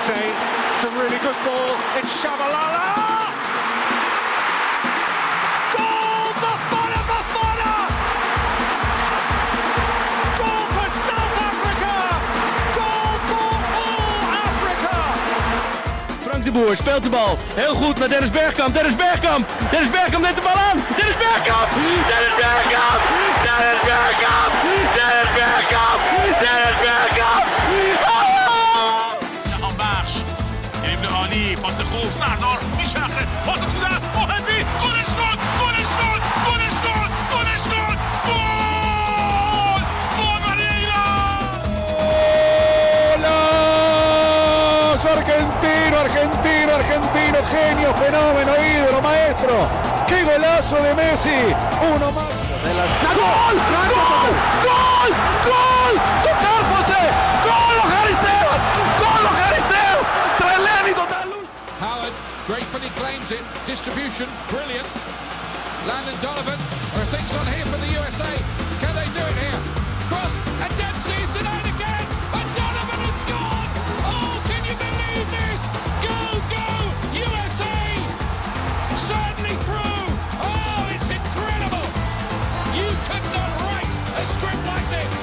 Say, it's a really good ball. It's Shabalala. Goal! Bafana, Bafana! Goal for South Africa! Goal for all Africa! Frank de Boer speelt de bal. Heel goed naar Dennis Bergkamp. Dennis Bergkamp. Dennis Bergkamp neemt de bal aan. Dennis Bergkamp. Dennis Bergkamp. Dennis Bergkamp. Dennis Bergkamp. Dennis Bergkamp. عالی پاس خوب سردار میچرخه پاس تو در محبی گلش کن گلش کن گلش کن گلش کن گل گل برای ایران ¡Golazo! Argentino, argentino, argentino, genio, fenómeno, ídolo, maestro. ¡Qué golazo de Messi! Uno más. Goal! Goal! Goal! Goal! Total, José! Goal nog Aristeas! Goal nog Aristeas! Treleni total. Howard gratefully claims it. Distribution, brilliant. Landon Donovan, there are things on here for the USA. Can they do it here? Cross, and Dempsey's denied again, and Donovan has scored! Oh, can you believe this? Go, go, USA! Certainly through. Oh, it's incredible. You could not write a script like this.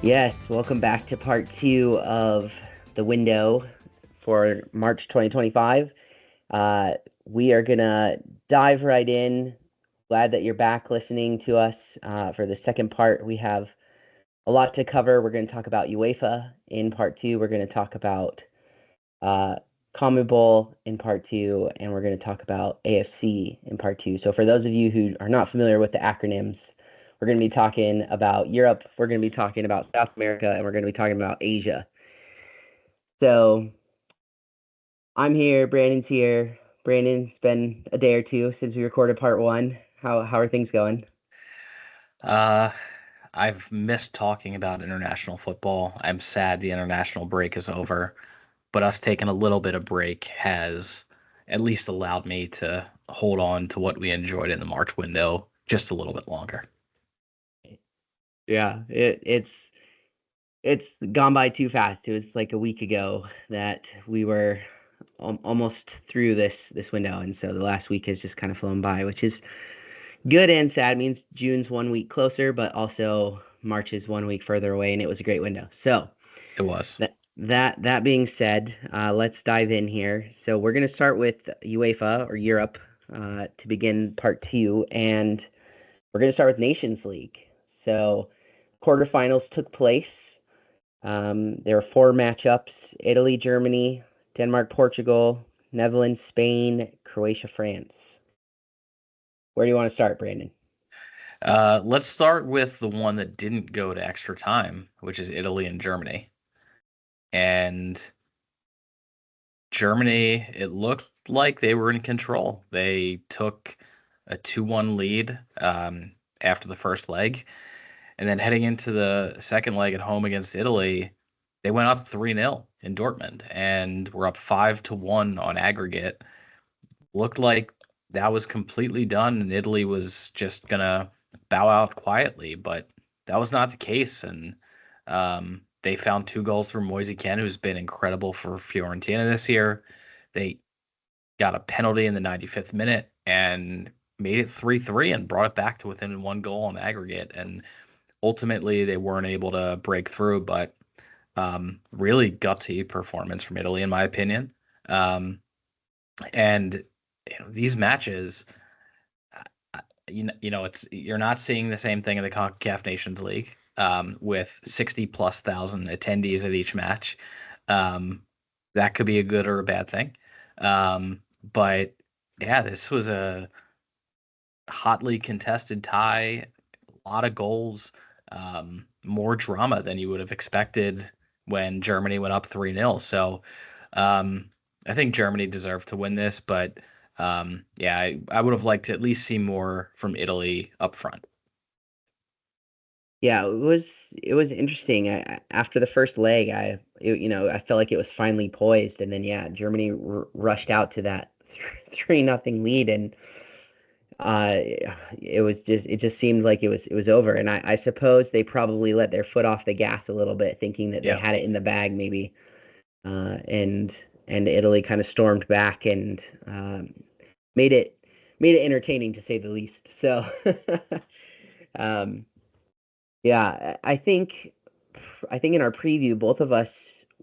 Yes, welcome back to part 2 of the window for March 2025. We are going to dive right in. Glad that you're back listening to us for the second part. We have a lot to cover. We're going to talk about UEFA in part 2. We're going to talk about CONMEBOL in part 2, and we're going to talk about AFC in part 2. So for those of you who are not familiar with the acronyms, we're going to be talking about Europe, we're going to be talking about South America, and we're going to be talking about Asia. So I'm here, Brandon's here. Brandon, it's been a day or two since we recorded part 1. How are things going? I've missed talking about international football. I'm sad the international break is over, but us taking a little bit of break has at least allowed me to hold on to what we enjoyed in the March window just a little bit longer. Yeah, it's gone by too fast. It was like a week ago that we were almost through this window, and so the last week has just kind of flown by, which is good and sad. It means June's 1 week closer, but also March is 1 week further away, and it was a great window. So it was. That being said, let's dive in here. So we're going to start with UEFA or Europe to begin part 2, and we're going to start with Nations League. So quarterfinals took place. There were 4 matchups: Italy, Germany, Denmark, Portugal, Netherlands, Spain, Croatia, France. Where do you want to start, Brandon? Let's start with the one that didn't go to extra time, which is Italy and Germany. And Germany, it looked like they were in control. They took a 2-1 lead after the first leg. And then heading into the second leg at home against Italy, they went up 3-0 in Dortmund and were up 5-1 on aggregate. Looked like that was completely done and Italy was just going to bow out quietly, but that was not the case. And they found 2 goals from Moise Kean, who's been incredible for Fiorentina this year. They got a penalty in the 95th minute and made it 3-3 and brought it back to within 1 goal on aggregate. And ultimately, they weren't able to break through, but really gutsy performance from Italy, in my opinion. And these matches, it's you're not seeing the same thing in the CONCACAF Nations League with 60,000+ attendees at each match. That could be a good or a bad thing. But yeah, this was a hotly contested tie, a lot of goals. More drama than you would have expected when Germany went up 3-0. So I think Germany deserved to win this, but I would have liked to at least see more from Italy up front. Yeah, it was interesting. After the first leg, I felt like it was finally poised, and then Germany rushed out to that 3-0 lead, and it just seemed like it was over. And I suppose they probably let their foot off the gas a little bit, thinking that they had it in the bag maybe. And Italy kind of stormed back and made it entertaining, to say the least. So yeah, I think in our preview, both of us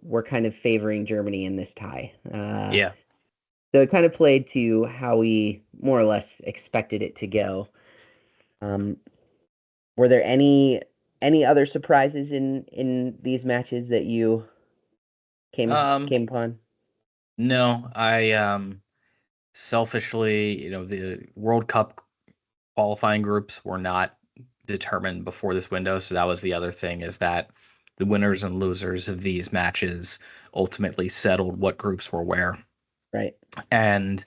were kind of favoring Germany in this tie. Yeah. So it kind of played to how we more or less expected it to go. Were there any other surprises in these matches that you came upon? No, I selfishly, the World Cup qualifying groups were not determined before this window, so that was the other thing, is that the winners and losers of these matches ultimately settled what groups were where. Right. And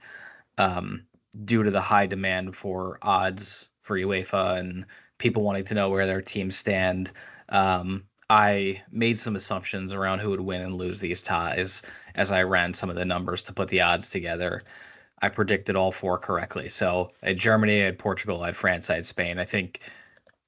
due to the high demand for odds for UEFA and people wanting to know where their teams stand, I made some assumptions around who would win and lose these ties as I ran some of the numbers to put the odds together. I predicted all four correctly. So I had Germany, I had Portugal, I had France, I had Spain. I think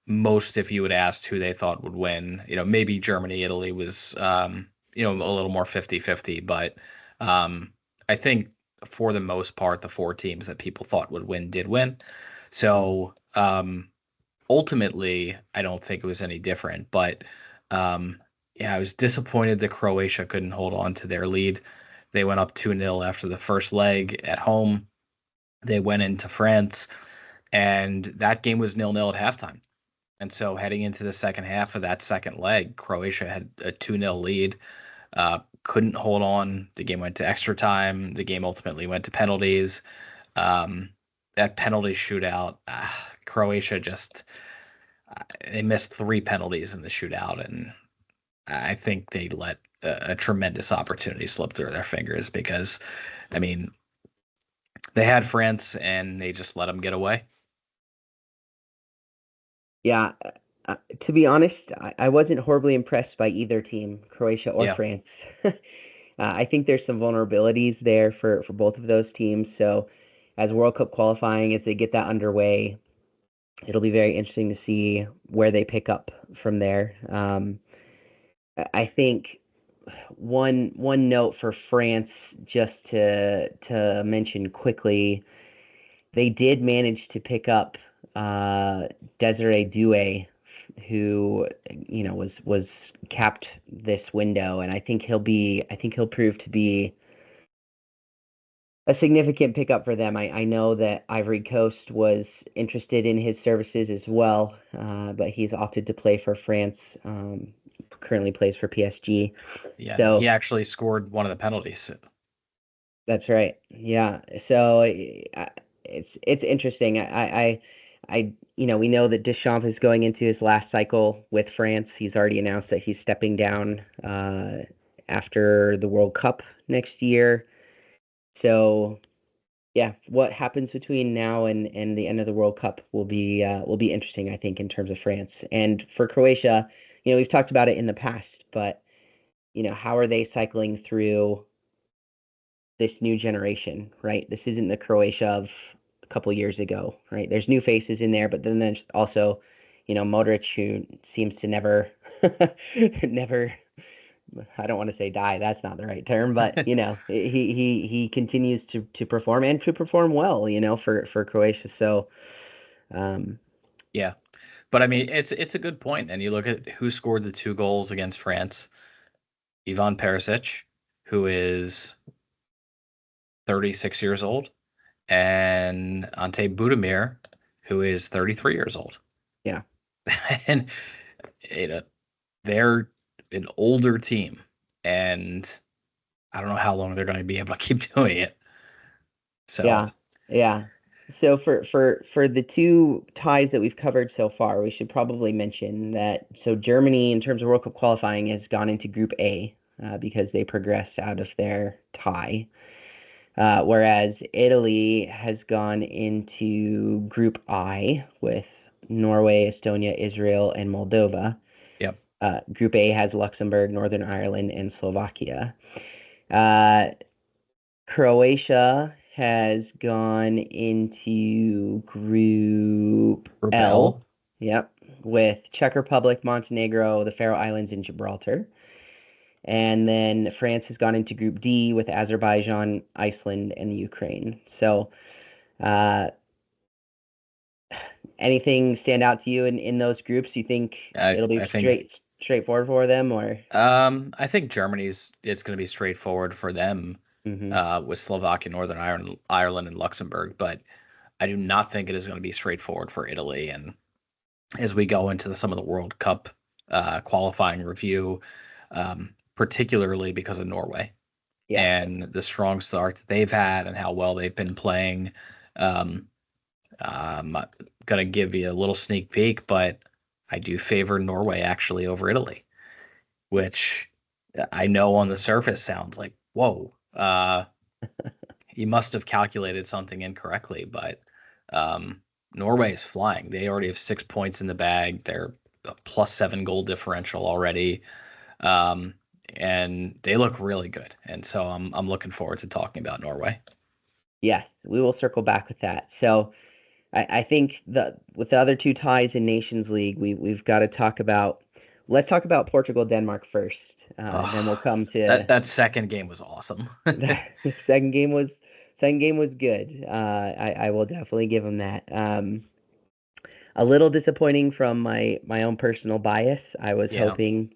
most, if you had asked who they thought would win, maybe Germany, Italy was, a little more 50-50. But I think for the most part, the four teams that people thought would win did win. So ultimately, I don't think it was any different. But I was disappointed that Croatia couldn't hold on to their lead. They went up 2-0 after the first leg at home. They went into France, and that game was 0-0 at halftime. And so heading into the second half of that second leg, Croatia had a 2-0 lead, couldn't hold on. The game went to extra time. The game ultimately went to penalties. That penalty shootout, Croatia they missed 3 penalties in the shootout, and I think they let a tremendous opportunity slip through their fingers because, they had France and they just let them get away. Yeah, to be honest, I wasn't horribly impressed by either team, Croatia or France. I think there's some vulnerabilities there for both of those teams. So as World Cup qualifying, as they get that underway, it'll be very interesting to see where they pick up from there. I think one note for France, just to mention quickly, they did manage to pick up Desiree Doué, who was capped this window, and I think he'll prove to be a significant pickup for them. I know that Ivory Coast was interested in his services as well, but he's opted to play for France. Currently plays for PSG. Yeah, so, he actually scored one of the penalties. That's right. Yeah. So it's interesting. We know that Deschamps is going into his last cycle with France. He's already announced that he's stepping down after the World Cup next year. So, yeah, what happens between now and the end of the World Cup will be interesting, I think, in terms of France. And for Croatia, we've talked about it in the past, but how are they cycling through this new generation, right? This isn't the Croatia of a couple years ago, right? There's new faces in there, but then there's also, Modric, who seems to never, I don't want to say die. That's not the right term, but he continues to perform and to perform well, for Croatia. So, yeah, but it's a good point. And you look at who scored the 2 goals against France: Ivan Perisic, who is 36 years old, and Ante Budimir, who is 33 years old. Yeah. And they're an older team, and I don't know how long they're going to be able to keep doing it. So yeah. So for the 2 ties that we've covered so far, we should probably mention that Germany, in terms of World Cup qualifying, has gone into Group A because they progressed out of their tie. Whereas Italy has gone into Group I with Norway, Estonia, Israel, and Moldova. Yep. Group A has Luxembourg, Northern Ireland, and Slovakia. Croatia has gone into Group Group L. L. Yep, with Czech Republic, Montenegro, the Faroe Islands, and Gibraltar. And then France has gone into Group D with Azerbaijan, Iceland, and the Ukraine. So, anything stand out to you in those groups? You think it'll be I think straightforward for them, or? I think it's going to be straightforward for them Mm-hmm. with Slovakia, Northern Ireland, and Luxembourg, but I do not think it is going to be straightforward for Italy. And as we go into some of the World Cup qualifying review, particularly because of Norway and the strong start that they've had and how well they've been playing. I'm going to give you a little sneak peek, but I do favor Norway actually over Italy, which I know on the surface sounds like, whoa, you must have calculated something incorrectly, but Norway is flying. They already have 6 points in the bag. They're a +7 goal differential already. And they look really good. And so I'm looking forward to talking about Norway. Yes, we will circle back with that. So I think with the other two ties in Nations League, we've got to talk about. Let's talk about Portugal Denmark first. Then we'll come to that second game was awesome. The second game was good. I will definitely give them that. A little disappointing from my own personal bias. I was hoping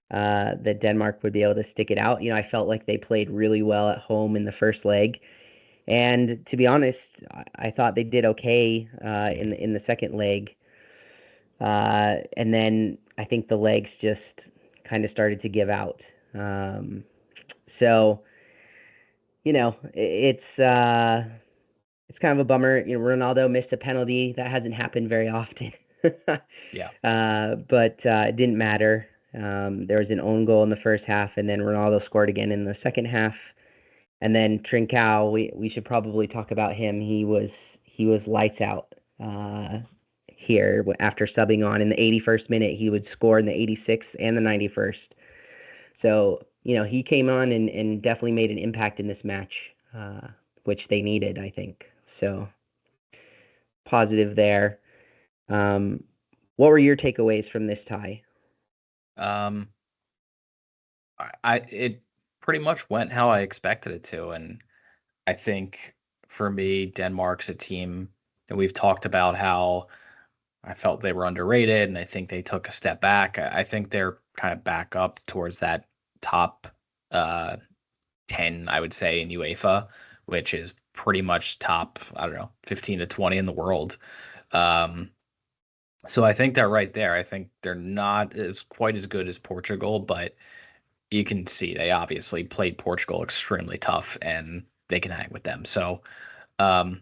that Denmark would be able to stick it out. You know, I felt like they played really well at home in the first leg, and to be honest, I thought they did okay in the second leg. And then I think the legs just kind of started to give out. So, you know, it's kind of a bummer. You know, Ronaldo missed a penalty. That hasn't happened very often. Yeah. But it didn't matter. There was an own goal in the first half, and then Ronaldo scored again in the second half. And then Trincao, we should probably talk about him. He was lights out here after subbing on in the 81st minute. He would score in the 86th and the 91st. So, you know, he came on and definitely made an impact in this match, which they needed, I think. So, positive there. What were your takeaways from this tie? It pretty much went how I expected it to, and I think for me, Denmark's a team, and we've talked about how I felt they were underrated, and I think they took a step back. I think they're kind of back up towards that top 10, I would say, in UEFA, which is pretty much top, I don't know, 15 to 20 in the world. So I think they're right there. I think they're not quite as good as Portugal, but you can see they obviously played Portugal extremely tough and they can hang with them. So I'm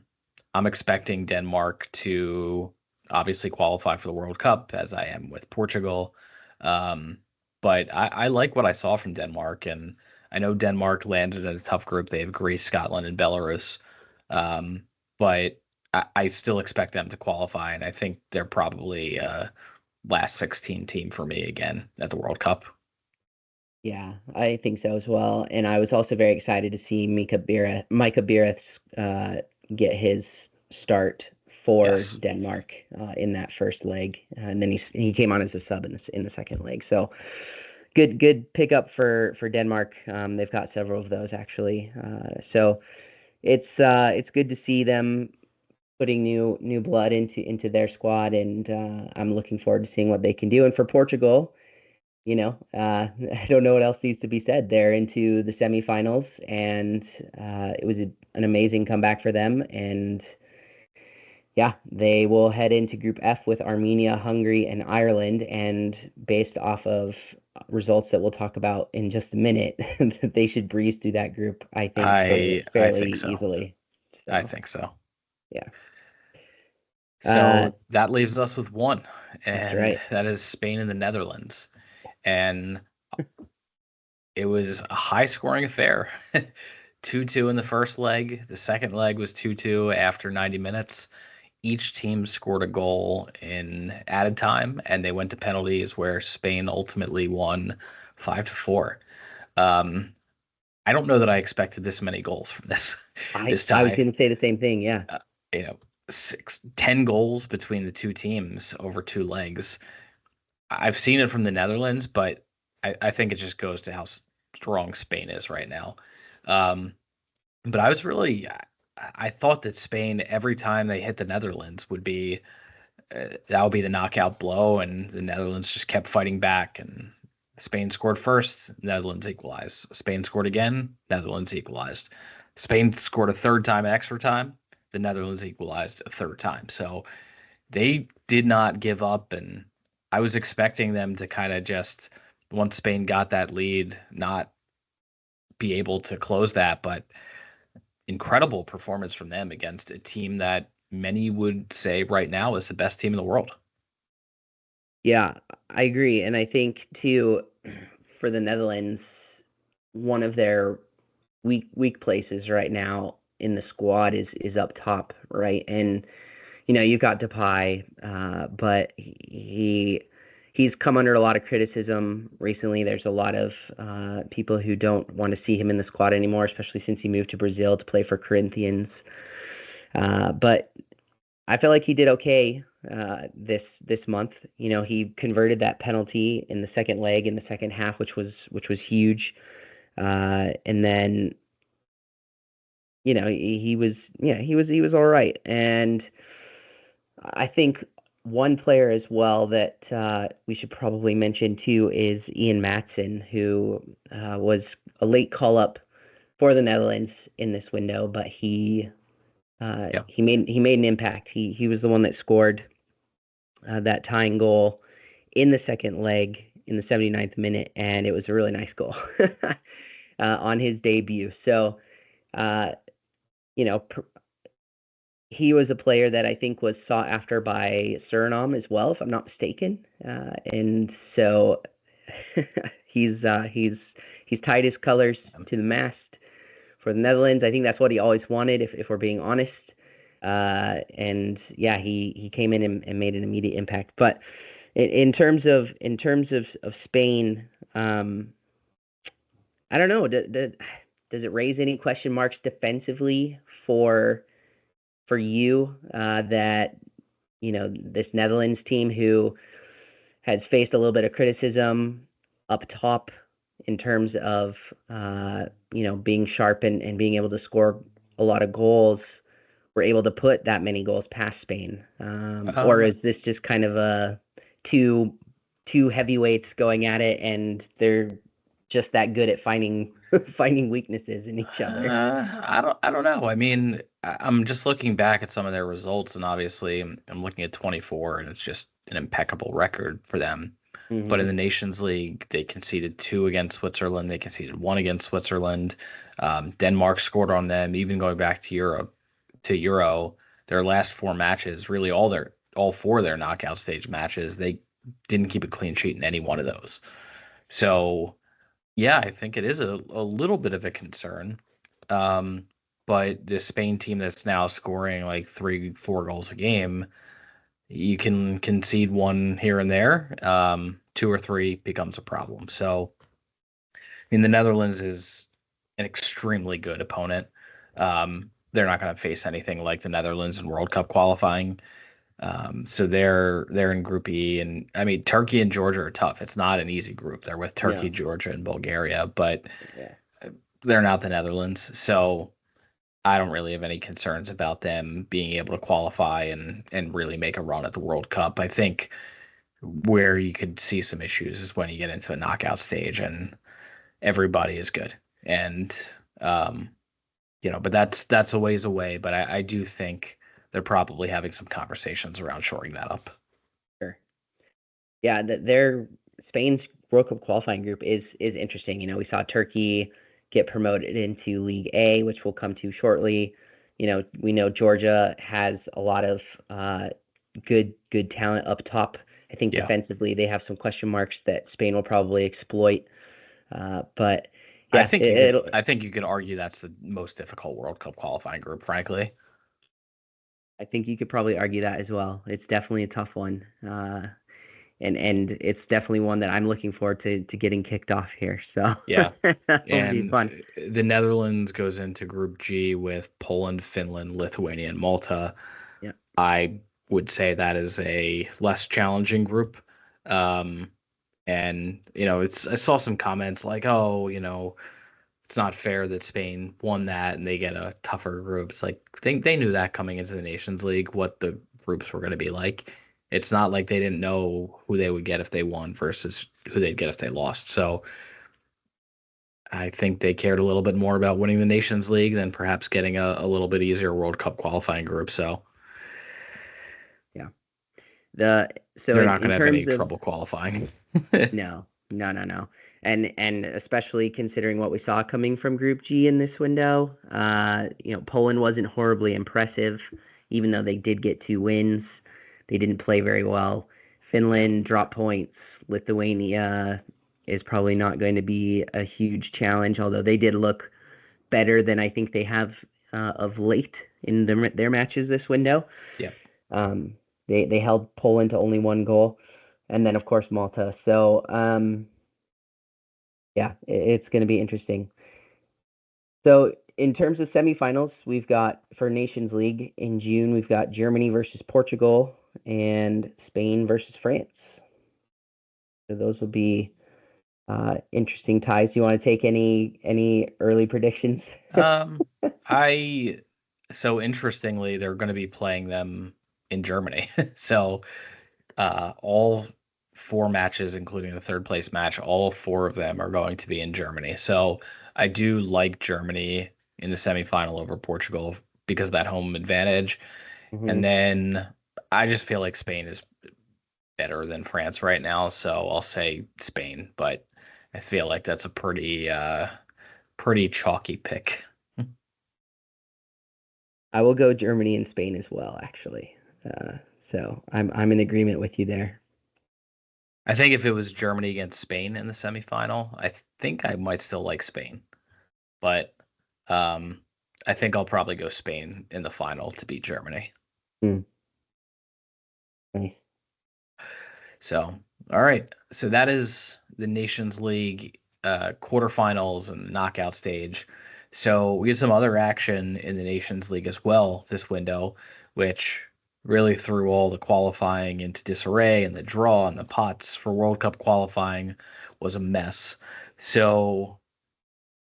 expecting Denmark to obviously qualify for the World Cup, as I am with Portugal. But I like what I saw from Denmark, and I know Denmark landed in a tough group. They have Greece, Scotland, and Belarus. But I still expect them to qualify, and I think they're probably last 16 team for me again at the World Cup. Yeah, I think so as well. And I was also very excited to see Micah Biereth get his start for Denmark in that first leg, and then he came on as a sub in the second leg. So good pickup for Denmark. They've got several of those actually. So it's good to see them putting new blood into their squad, and I'm looking forward to seeing what they can do. And for Portugal, you know, I don't know what else needs to be said. They're into the semifinals, and it was an amazing comeback for them. And yeah, they will head into Group F with Armenia, Hungary, and Ireland. And based off of results that we'll talk about in just a minute, they should breeze through that group, I think, fairly I think so. easily. So, I think so. Yeah. So that leaves us with one, and right. that is Spain and the Netherlands. And it was a high-scoring affair. 2-2 in the first leg. The second leg was 2-2 after 90 minutes. Each team scored a goal in added time, and they went to penalties where Spain ultimately won 5-4. I don't know that I expected this many goals from this this I was tie. going to say the same thing. Yeah. Uh, you know, 10 goals between the two teams over two legs. I've seen it from the Netherlands, but I think it just goes to how strong Spain is right now. Um, but I thought that Spain, every time they hit the Netherlands, would be that would be the knockout blow, and the Netherlands just kept fighting back. And Spain scored first, Netherlands equalized. Spain scored again, Netherlands equalized. Spain scored a third time in extra time, the Netherlands equalized a third time. So they did not give up, and I was expecting them to kind of just once Spain got that lead, not be able to close that, but incredible performance from them against a team that many would say right now is the best team in the world. Yeah, I agree. And I think too, for the Netherlands, one of their weak places right now in the squad is up top, right? And you've got Depay, but he's come under a lot of criticism recently. There's a lot of people who don't want to see him in the squad anymore, especially since he moved to Brazil to play for Corinthians. But I feel like he did okay this month. He converted that penalty in the second leg in the second half, which was huge. And then he was all right. And I think one player as well that we should probably mention too is Ian Maatsen, who was a late call up for the Netherlands in this window, but he made an impact. He was the one that scored that tying goal in the second leg in the 79th minute, and it was a really nice goal on his debut. So, he was a player that I think was sought after by Suriname as well, if I'm not mistaken. And so he's tied his colors to the mast for the Netherlands. I think that's what he always wanted, if we're being honest. And yeah, he came in and made an immediate impact. But in terms of Spain, I don't know. Does it raise any question marks defensively for you that this Netherlands team, who has faced a little bit of criticism up top in terms of being sharp and being able to score a lot of goals, were able to put that many goals past Spain? Or is this just kind of a two heavyweights going at it, and they're just that good at finding weaknesses in each other? I don't know. I mean, I'm just looking back at some of their results, and obviously I'm looking at 24, and it's just an impeccable record for them. Mm-hmm. But in the Nations League, they conceded 2 against Switzerland. They conceded 1 against Switzerland. Denmark scored on them. Even going back to Euro, their last 4 matches, really all 4 of their knockout stage matches, they didn't keep a clean sheet in any one of those. So yeah, I think it is a little bit of a concern. But the Spain team that's now scoring like 3-4 goals a game, you can concede 1 here and there. 2 or 3 becomes a problem. So, I mean, the Netherlands is an extremely good opponent. They're not going to face anything like the Netherlands in World Cup qualifying. So they're in Group E, and I mean Turkey and Georgia are tough. It's not an easy group. They're with Turkey, Georgia, and Bulgaria, but they're not the Netherlands. So I don't really have any concerns about them being able to qualify and really make a run at the World Cup. I think where you could see some issues is when you get into a knockout stage and everybody is good. And but that's a ways away. But I do think they're probably having some conversations around shoring that up. Sure. Yeah, their Spain's World Cup qualifying group is interesting. We saw Turkey get promoted into League A, which we'll come to shortly. We know Georgia has a lot of good talent up top. I think defensively they have some question marks that Spain will probably exploit. But yeah, I think you could argue that's the most difficult World Cup qualifying group, frankly. I think you could probably argue that as well. It's definitely a tough one. and it's definitely one that I'm looking forward to getting kicked off here. So Yeah. that'll be And fun. the Netherlands goes into Group G with Poland, Finland, Lithuania, and Malta. Yeah. I would say that is a less challenging group. Um, and I saw some comments like, oh, it's not fair that Spain won that and they get a tougher group. It's like they knew that coming into the Nations League, what the groups were going to be like. It's not like they didn't know who they would get if they won versus who they'd get if they lost. So I think they cared a little bit more about winning the Nations League than perhaps getting a little bit easier World Cup qualifying group. So Yeah. So they're in, not going in to have any terms of trouble qualifying. no, no. And especially considering what we saw coming from Group G in this window, Poland wasn't horribly impressive, even though they did get 2 wins. They didn't play very well. Finland dropped points. Lithuania is probably not going to be a huge challenge, although they did look better than I think they have of late in their matches this window. Yeah. They held Poland to only 1 goal, and then of course Malta. So yeah, it's going to be interesting. So in terms of semifinals, we've got for Nations League in June, we've got Germany versus Portugal and Spain versus France. So those will be interesting ties. You want to take any early predictions? So interestingly, they're going to be playing them in Germany. So all 4 matches, including the 3rd place match, all 4 of them are going to be in Germany. So I do like Germany in the semifinal over Portugal because of that home advantage. Mm-hmm. And then I just feel like Spain is better than France right now. So I'll say Spain, but I feel like that's a pretty chalky pick. I will go Germany and Spain as well, actually. So I'm in agreement with you there. I think if it was Germany against Spain in the semifinal, I think I might still like Spain. But I think I'll probably go Spain in the final to beat Germany. Nice. So, all right. So that is the Nations League quarterfinals and knockout stage. So we had some other action in the Nations League as well this window, which really threw all the qualifying into disarray, and the draw and the pots for World Cup qualifying was a mess. So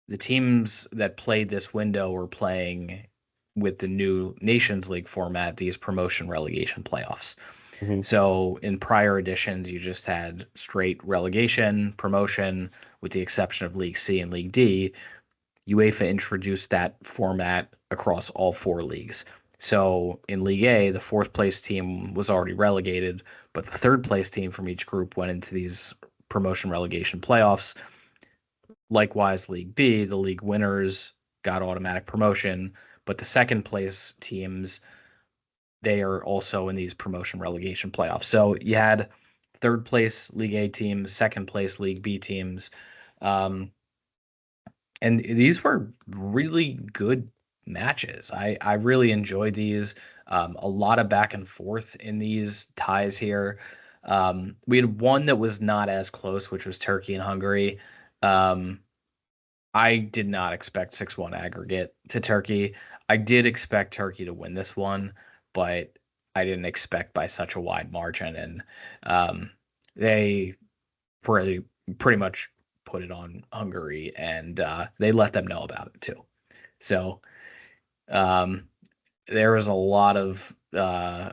the teams that played this window were playing with the new Nations League format, these promotion relegation playoffs. Mm-hmm. So in prior editions, you just had straight relegation, promotion, with the exception of League C and League D. UEFA introduced that format across all 4 leagues. So in League A, the 4th place team was already relegated, but the 3rd place team from each group went into these promotion relegation playoffs. Likewise, League B, the league winners got automatic promotion, but the 2nd place teams, they are also in these promotion relegation playoffs. So you had 3rd place League A teams, 2nd place League B teams. And these were really good matches. I really enjoyed these. A lot of back and forth in these ties here. We had one that was not as close, which was Turkey and Hungary. I did not expect 6-1 aggregate to Turkey. I did expect Turkey to win this one, but I didn't expect by such a wide margin. And they pretty much put it on Hungary, and they let them know about it too. So there was a lot of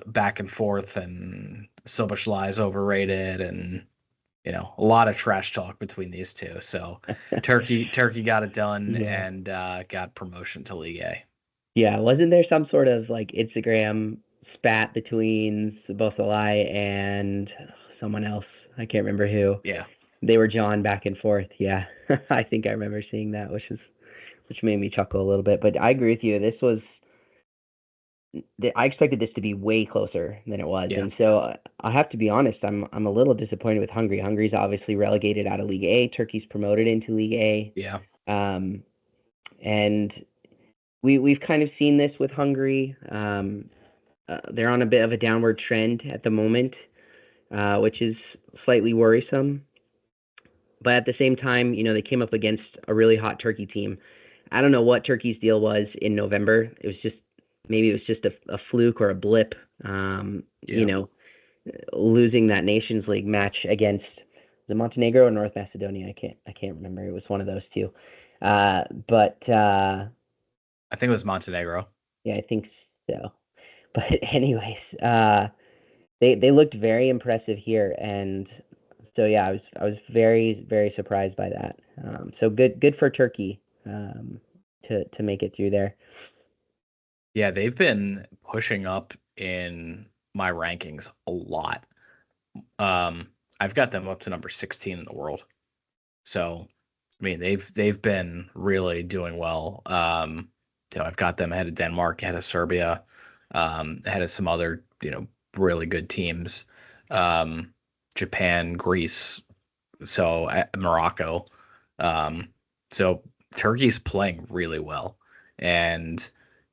back and forth, and so much lies overrated, and a lot of trash talk between these two. So Turkey got it done. Yeah. And got promotion to League A. Yeah, wasn't there some sort of like Instagram spat between Bosalai and someone else? I can't remember who. Yeah. They were jawing back and forth. Yeah, I think I remember seeing that, which made me chuckle a little bit. But I agree with you. I expected this to be way closer than it was, Yeah. and so I have to be honest. I'm a little disappointed with Hungary. Hungary's obviously relegated out of League A. Turkey's promoted into League A. Yeah. And we've kind of seen this with Hungary. They're on a bit of a downward trend at the moment. which is slightly worrisome. But at the same time, they came up against a really hot Turkey team. I don't know what Turkey's deal was in November. Maybe it was just a fluke or a blip. Losing that Nations League match against the Montenegro or North Macedonia. I can't remember. It was one of those two. But I think it was Montenegro. Yeah, I think so. But anyways, they looked very impressive here, and so yeah, I was very, very surprised by that. So good for Turkey to make it through there. Yeah, they've been pushing up in my rankings a lot. I've got them up to number 16 in the world. So, I mean, they've been really doing well. I've got them ahead of Denmark, ahead of Serbia, ahead of some other, really good teams. Japan, Greece, so Morocco. So Turkey's playing really well, and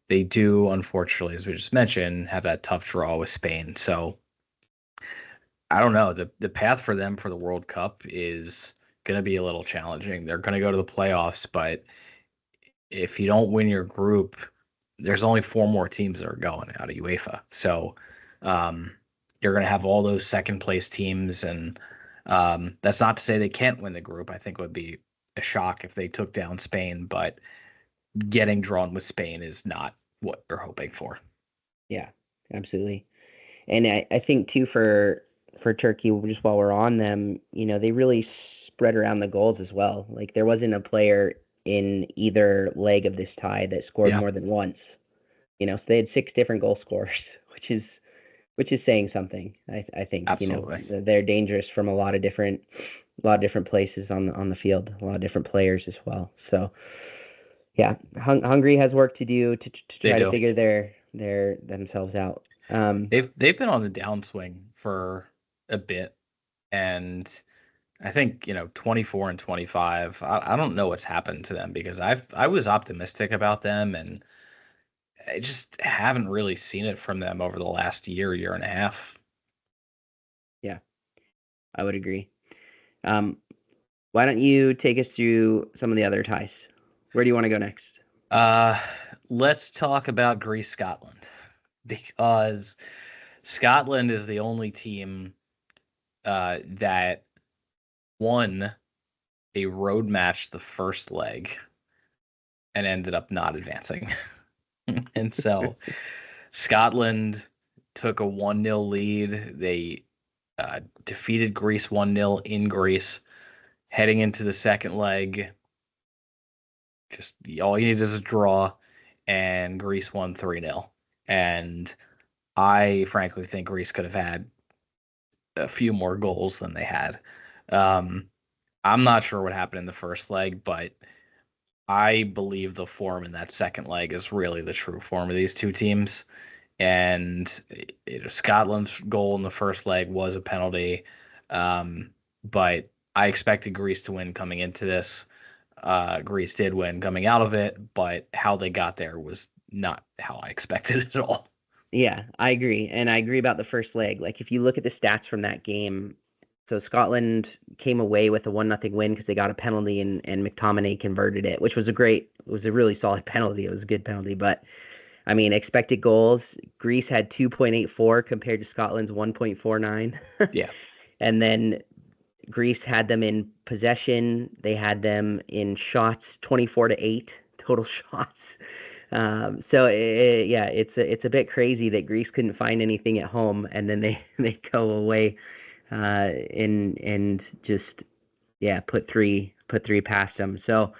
they do, unfortunately, as we just mentioned, have that tough draw with Spain. So I don't know. The path for them for the World Cup is going to be a little challenging. They're going to go to the playoffs, but if you don't win your group, there's only 4 more teams that are going out of UEFA. So you're going to have all those second place teams, and that's not to say they can't win the group. I think it would be a shock if they took down Spain, but getting drawn with Spain is not what you're hoping for. Yeah, absolutely. And I think too for Turkey, just while we're on them, they really spread around the goals as well. Like there wasn't a player in either leg of this tie that scored more than once. So they had 6 different goal scorers, which is saying something. I think Absolutely. They're dangerous from a lot of different places on the field, a lot of different players as well. So yeah, Hungary has work to do to try to figure their themselves out. They've been on the downswing for a bit, and I think 24 and 25. I don't know what's happened to them, because I was optimistic about them, and I just haven't really seen it from them over the last year and a half. Yeah, I would agree. Why don't you take us through some of the other ties? Where do you want to go next? Let's talk about Greece, Scotland, because Scotland is the only team that won a road match the first leg and ended up not advancing. And so Scotland took a 1-0 lead. They defeated Greece 1-0 in Greece. Heading into the second leg, just all you need is a draw, and Greece won 3-0. And I frankly think Greece could have had a few more goals than they had. I'm not sure what happened in the first leg, but I believe the form in that second leg is really the true form of these two teams. And Scotland's goal in the first leg was a penalty, but I expected Greece to win coming into this. Greece did win coming out of it, but how they got there was not how I expected it at all. Yeah, I agree. And I agree about the first leg. Like if you look at the stats from that game, so Scotland came away with a 1-0 win because they got a penalty and McTominay converted it, which was it was a really solid penalty. It was a good penalty. But I mean, expected goals, Greece had 2.84 compared to Scotland's 1.49. Yeah. And then Greece had them in possession. They had them in shots, 24-8 total shots. So it's a bit crazy that Greece couldn't find anything at home, and then they go away and just put three past them. So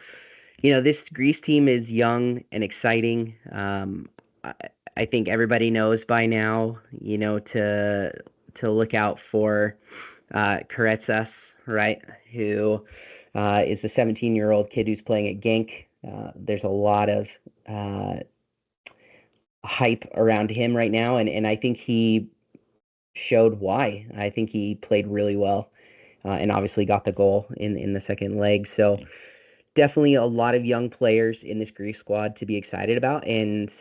this Greece team is young and exciting. I think everybody knows by now, to look out for Karetsas, right? Who is a 17-year-old kid who's playing at Genk. There's a lot of hype around him right now, and I think he showed why. I think he played really well, and obviously got the goal in the second leg. So definitely a lot of young players in this Greece squad to be excited about, and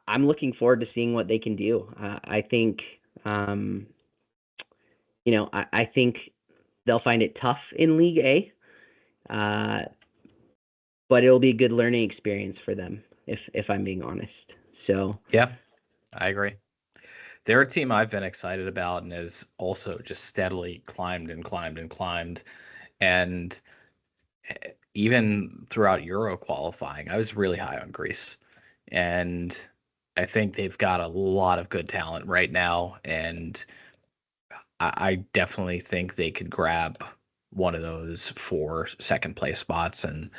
I'm looking forward to seeing what they can do. I think I think they'll find it tough in League A, but it'll be a good learning experience for them, if I'm being honest. So Yeah, I agree. They're a team I've been excited about and has also just steadily climbed and climbed and climbed. And even throughout Euro qualifying, I was really high on Greece. And I think they've got a lot of good talent right now. And I definitely think they could grab one of those 4 second place spots. And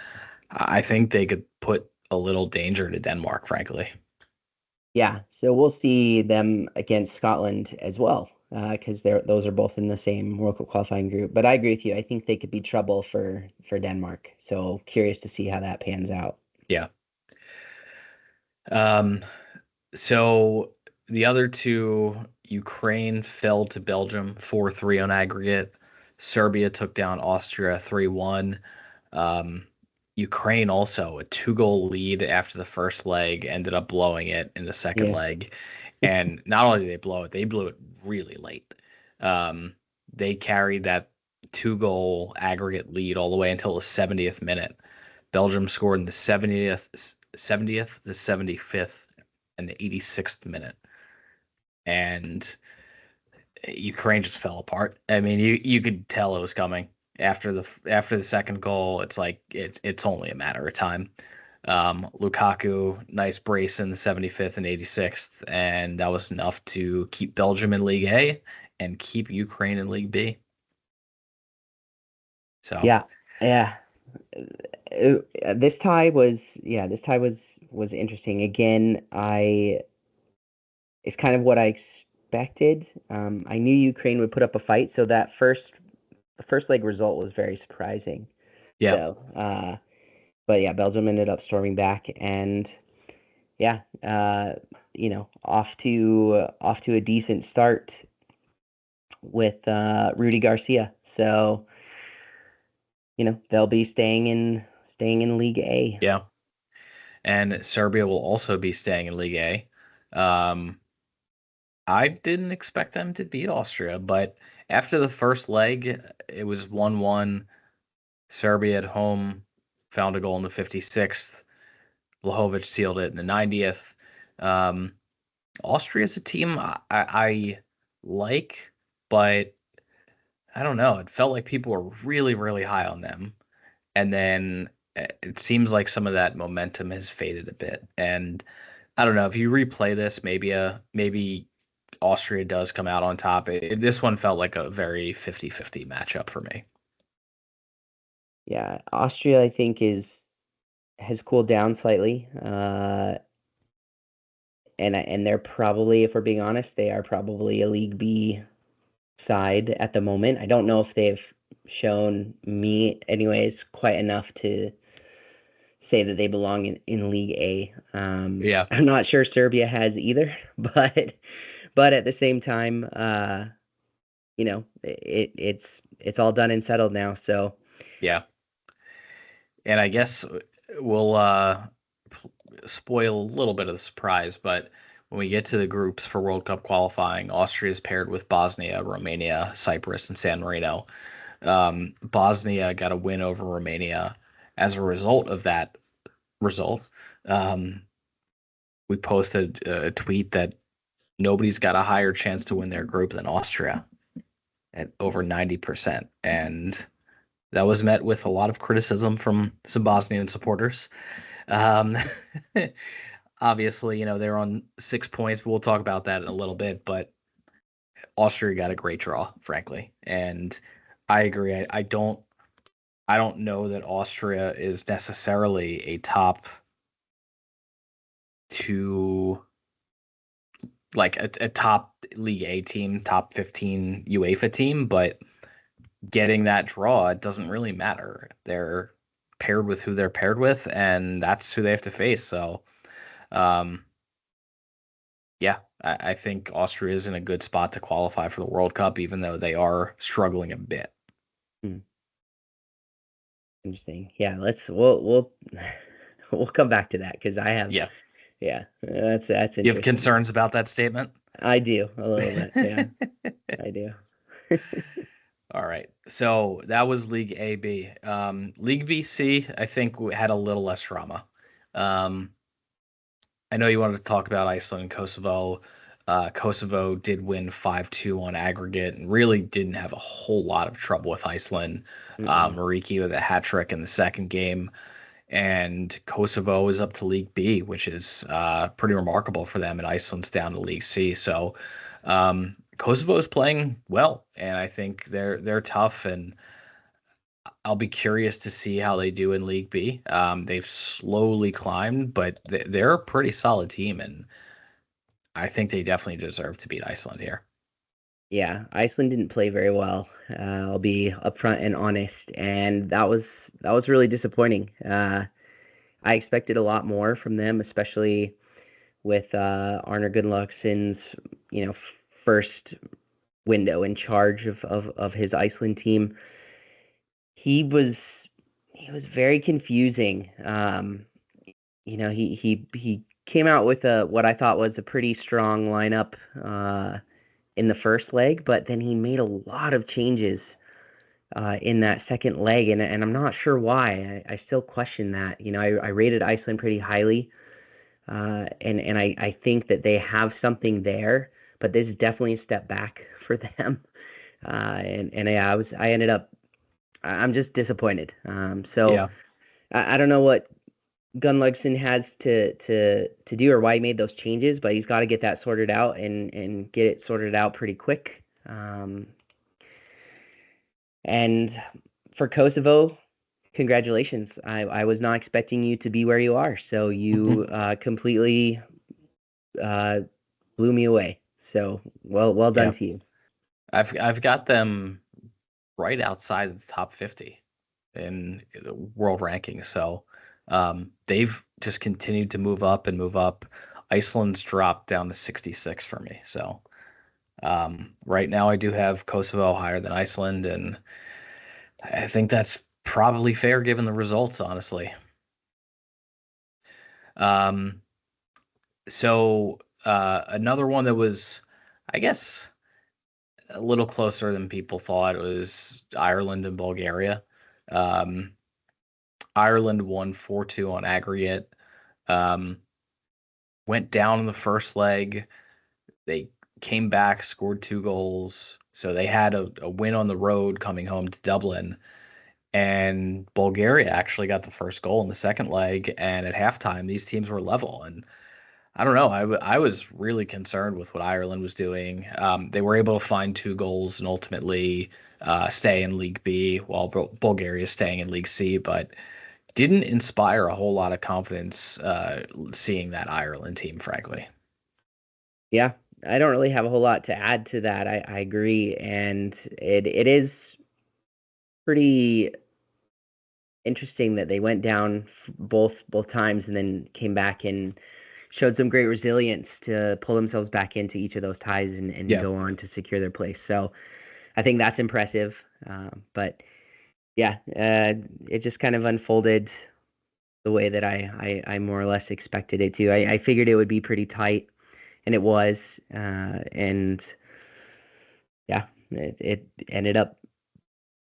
I think they could put a little danger to Denmark, frankly. yeah, so we'll see them against Scotland as well, because those are both in the same World Cup qualifying group. But I agree with you. I think they could be trouble for Denmark. So curious to see how that pans out. Yeah. So the other two, Ukraine fell to Belgium 4-3 on aggregate. Serbia took down Austria 3-1. Ukraine also a 2-goal lead after the first leg, ended up blowing it in the second Yeah. leg. And not only did they blow it, they blew it really late. They carried that 2-goal aggregate lead all the way until the 70th minute. Belgium scored in the 70th, the 75th, and the 86th minute. And Ukraine just fell apart. I mean, you could tell it was coming after the second goal. It's like it's only a matter of time. Lukaku, nice brace in the 75th and 86th, and that was enough to keep Belgium in League A and keep Ukraine in League B. So yeah. This tie was interesting. Again, it's kind of what I expected. I knew Ukraine would put up a fight, so that the first leg result was very surprising. yeah, So, but yeah, Belgium ended up storming back, and yeah, off to a decent start with Rudy Garcia. So, they'll be staying in League A. yeah. And Serbia will also be staying in League A. I didn't expect them to beat Austria, but after the first leg, it was 1-1. Serbia at home found a goal in the 56th. Vlahovic sealed it in the 90th. Austria is a team I like, but I don't know. It felt like people were really, really high on them. And then it seems like some of that momentum has faded a bit. And I don't know if you replay this, maybe Austria does come out on top. This one felt like a very 50-50 matchup for me. Yeah, Austria, I think, has cooled down slightly, and they're probably, if we're being honest, they are probably a League B side at the moment. I don't know if they've shown me, anyways, quite enough to say that they belong in League A. Yeah. I'm not sure Serbia has either, but at the same time, it's all done and settled now. So Yeah. And I guess we'll spoil a little bit of the surprise, but when we get to the groups for World Cup qualifying, Austria is paired with Bosnia, Romania, Cyprus, and San Marino. Bosnia got a win over Romania. As a result of that result, we posted a tweet that nobody's got a higher chance to win their group than Austria at over 90%. And that was met with a lot of criticism from some Bosnian supporters. Obviously, they're on 6 points, but we'll talk about that in a little bit. But Austria got a great draw, frankly, and I agree. I don't know that Austria is necessarily a top 2, like a top League A team, top 15 UEFA team, but getting that draw, it doesn't really matter. They're paired with who they're paired with, and that's who they have to face. So, yeah, I think Austria is in a good spot to qualify for the World Cup, even though they are struggling a bit. Interesting. Yeah, we'll come back to that because I have. Yeah. That's interesting. You have concerns about that statement? I do a little bit. Yeah, I do. All right. So that was League A B. League BC, I think had a little less drama. Um, I know you wanted to talk about Iceland and Kosovo. Kosovo did win 5-2 on aggregate and really didn't have a whole lot of trouble with Iceland. Mm-mm. Mariki with a hat trick in the second game. And Kosovo is up to League B, which is pretty remarkable for them. And Iceland's down to League C. So Kosovo is playing well, and I think they're tough. And I'll be curious to see how they do in League B. They've slowly climbed, but they're a pretty solid team, and I think they definitely deserve to beat Iceland here. Yeah, Iceland didn't play very well. I'll be upfront and honest, and that was really disappointing. I expected a lot more from them, especially with Arnar Gunnlaugson's, first window in charge of his Iceland team. He was very confusing. He came out with what I thought was a pretty strong lineup in the first leg, but then he made a lot of changes in that second leg, and I'm not sure why. I still question that. I rated Iceland pretty highly, and I think that they have something there, but this is definitely a step back for them. I ended up, I'm just disappointed. So Yeah. I don't know what Gunnlaugsson has to do or why he made those changes, but he's got to get that sorted out and get it sorted out pretty quick. And for Kosovo, congratulations. I was not expecting you to be where you are, so you completely blew me away. So well done to you. I've got them right outside the top 50 in the world rankings. So they've just continued to move up and move up. Iceland's dropped down to 66 for me. So right now I do have Kosovo higher than Iceland, and I think that's probably fair given the results, honestly. So another one that was, I guess, a little closer than people thought was Ireland and Bulgaria. Um, Ireland won 4-2 on aggregate. Went down in the first leg. They came back, scored 2 goals. So they had a win on the road coming home to Dublin. And Bulgaria actually got the first goal in the second leg. And at halftime, these teams were level. And I don't know. I was really concerned with what Ireland was doing. They were able to find 2 goals and ultimately stay in League B while Bulgaria is staying in League C, but didn't inspire a whole lot of confidence seeing that Ireland team, frankly. Yeah, I don't really have a whole lot to add to that. I agree, and it is pretty interesting that they went down both times and then came back and showed some great resilience to pull themselves back into each of those ties and go on to secure their place. So I think that's impressive. But yeah, it just kind of unfolded the way that I more or less expected it to. I figured it would be pretty tight, and it was. And yeah, it ended up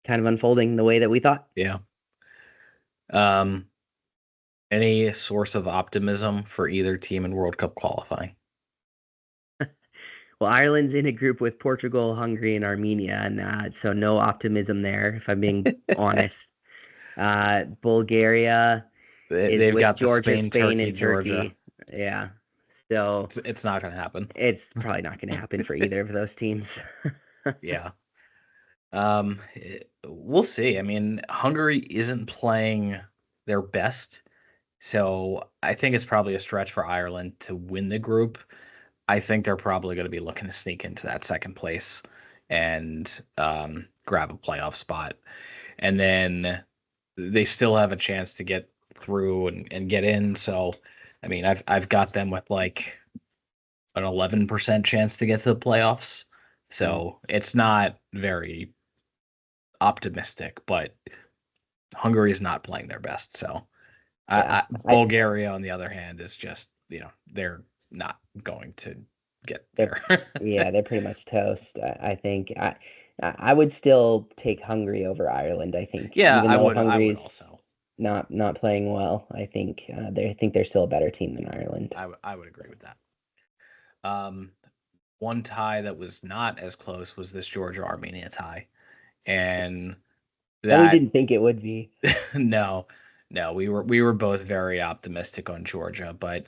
kind of unfolding the way that we thought. Yeah. Any source of optimism for either team in World Cup qualifying? Well, Ireland's in a group with Portugal, Hungary, and Armenia, and so no optimism there, if I'm being honest. Bulgaria They've with got Georgia, Spain, Spain, Turkey, and Georgia. Turkey. Yeah, so It's not going to happen. It's probably not going to happen for either of those teams. Yeah. We'll see. I mean, Hungary isn't playing their best, so I think it's probably a stretch for Ireland to win the group. I think they're probably going to be looking to sneak into that second place and grab a playoff spot. And then they still have a chance to get through and get in. So, I mean, I've got them with like an 11% chance to get to the playoffs. So it's not very optimistic, but Hungary is not playing their best. So Bulgaria, on the other hand, is just, they're not going to get there. Yeah, they're pretty much toast. I think I would still take Hungary over Ireland. I think, Yeah, even I though would. I would Hungary's also. not playing well, I think they're still a better team than Ireland. I would agree with that. One tie that was not as close was this Georgia Armenia tie, and And we that didn't think it would be. no, we were both very optimistic on Georgia, but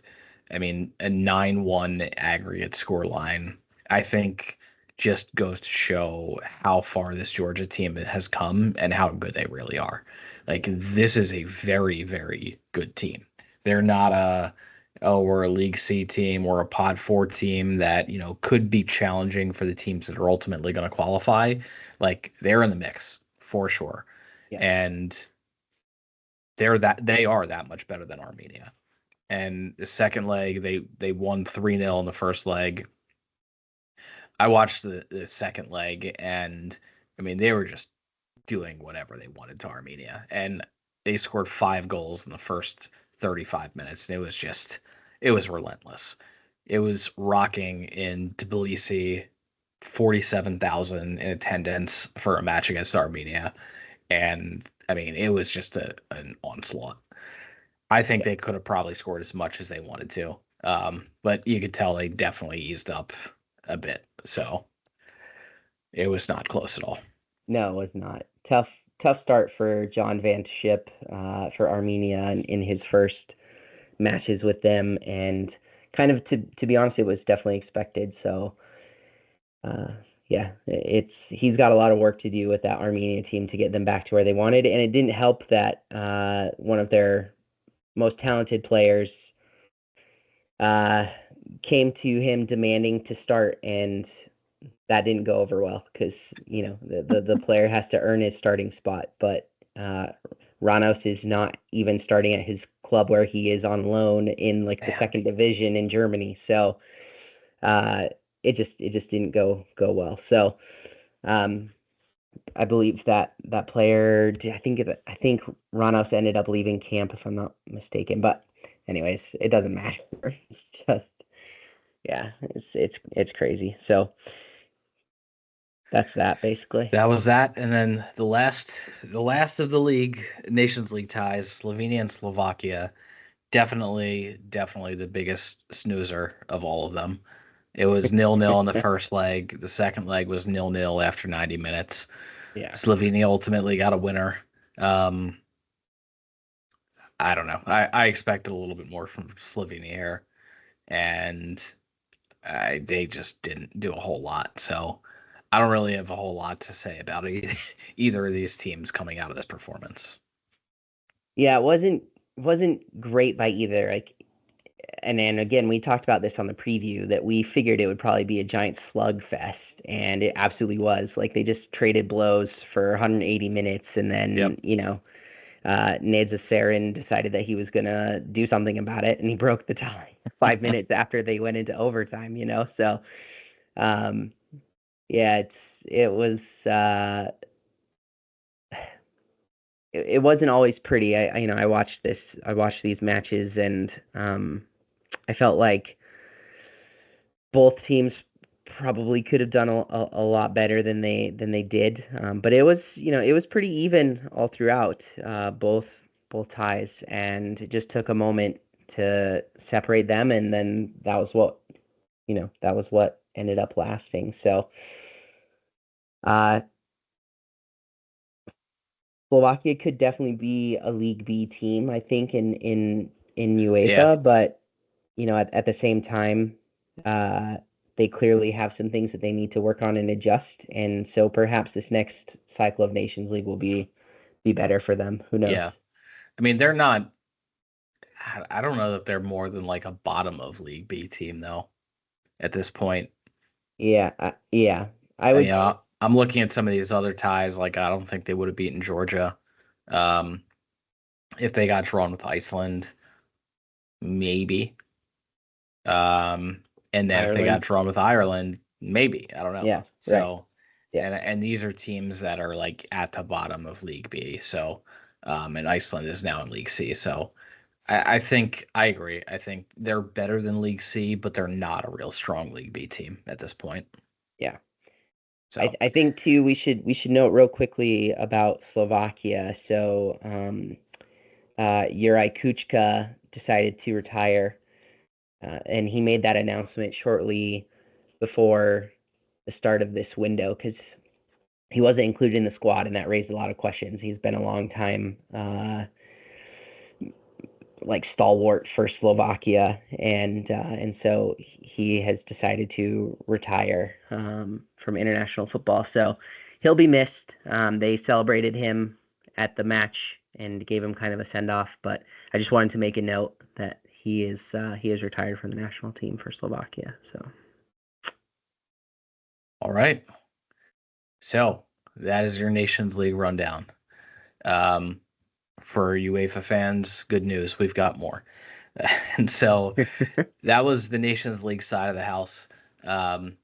I mean a 9-1 aggregate score line, I think just goes to show how far this Georgia team has come and how good they really are. Like this is a very, very good team. They're not we're a League C team, we're a Pod 4 team that, could be challenging for the teams that are ultimately going to qualify. Like they're in the mix for sure. Yeah. And they are that much better than Armenia. And the second leg, they won 3-0 in the first leg. I watched the second leg, and I mean they were just doing whatever they wanted to Armenia, and they scored 5 goals in the first 35 minutes, and it was relentless. It was rocking in Tbilisi, 47,000 in attendance for a match against Armenia, and I mean it was just an onslaught. I think they could have probably scored as much as they wanted to. But you could tell they definitely eased up a bit. So it was not close at all. No, it was not. Tough start for John Van Schip for Armenia in his first matches with them, and kind of to be honest, it was definitely expected. So yeah, he's got a lot of work to do with that Armenia team to get them back to where they wanted, and it didn't help that one of their most talented players came to him demanding to start, and that didn't go over well because the player has to earn his starting spot. But Ranos is not even starting at his club where he is on loan in like the second division in Germany. So it just didn't go well. So I believe that player, I think Ranos ended up leaving camp if I'm not mistaken. But anyways, it doesn't matter. It's just it's crazy. So that's that basically. That was that, and then the last of the Nations League ties, Slovenia and Slovakia, definitely the biggest snoozer of all of them. It was 0-0 in the first leg. The second leg was 0-0 after 90 minutes. Yeah. Slovenia ultimately got a winner. I don't know. I expected a little bit more from Slovenia here, and they just didn't do a whole lot. So I don't really have a whole lot to say about either of these teams coming out of this performance. Yeah, it wasn't great by either. Like, and then again, we talked about this on the preview that we figured it would probably be a giant slugfest, and it absolutely was. Like they just traded blows for 180 minutes, and then Nedza Sarin decided that he was gonna do something about it, and he broke the tie 5 minutes after they went into overtime. So yeah, it was. It wasn't always pretty. I watched these matches, and I felt like both teams probably could have done a lot better than they did. But it was pretty even all throughout both ties, and it just took a moment to separate them, and then that was what ended up lasting. So Slovakia could definitely be a League B team, I think, in UEFA, but at the same time, they clearly have some things that they need to work on and adjust, and so perhaps this next cycle of Nations League will be better for them. Who knows? Yeah, I mean they're not. I don't know that they're more than like a bottom of League B team though. At this point. Yeah, I would. I'm looking at some of these other ties. Like I don't think they would have beaten Georgia if they got drawn with Iceland. Maybe. And then Ireland. If they got drawn with Ireland, maybe. I don't know. Yeah. So, right. Yeah. And these are teams that are like at the bottom of League B. So, and Iceland is now in League C. So, I think I agree. I think they're better than League C, but they're not a real strong League B team at this point. Yeah. So I think too we should note real quickly about Slovakia. So Juraj Kuchka decided to retire, and he made that announcement shortly before the start of this window because he wasn't included in the squad, and that raised a lot of questions. He's been a long time like stalwart for Slovakia, and so he has decided to retire from international football. So he'll be missed. They celebrated him at the match and gave him kind of a send off, but I just wanted to make a note that he is retired from the national team for Slovakia. So all right. So that is your Nations League rundown. For UEFA fans, good news, we've got more. And so that was the Nations League side of the house. On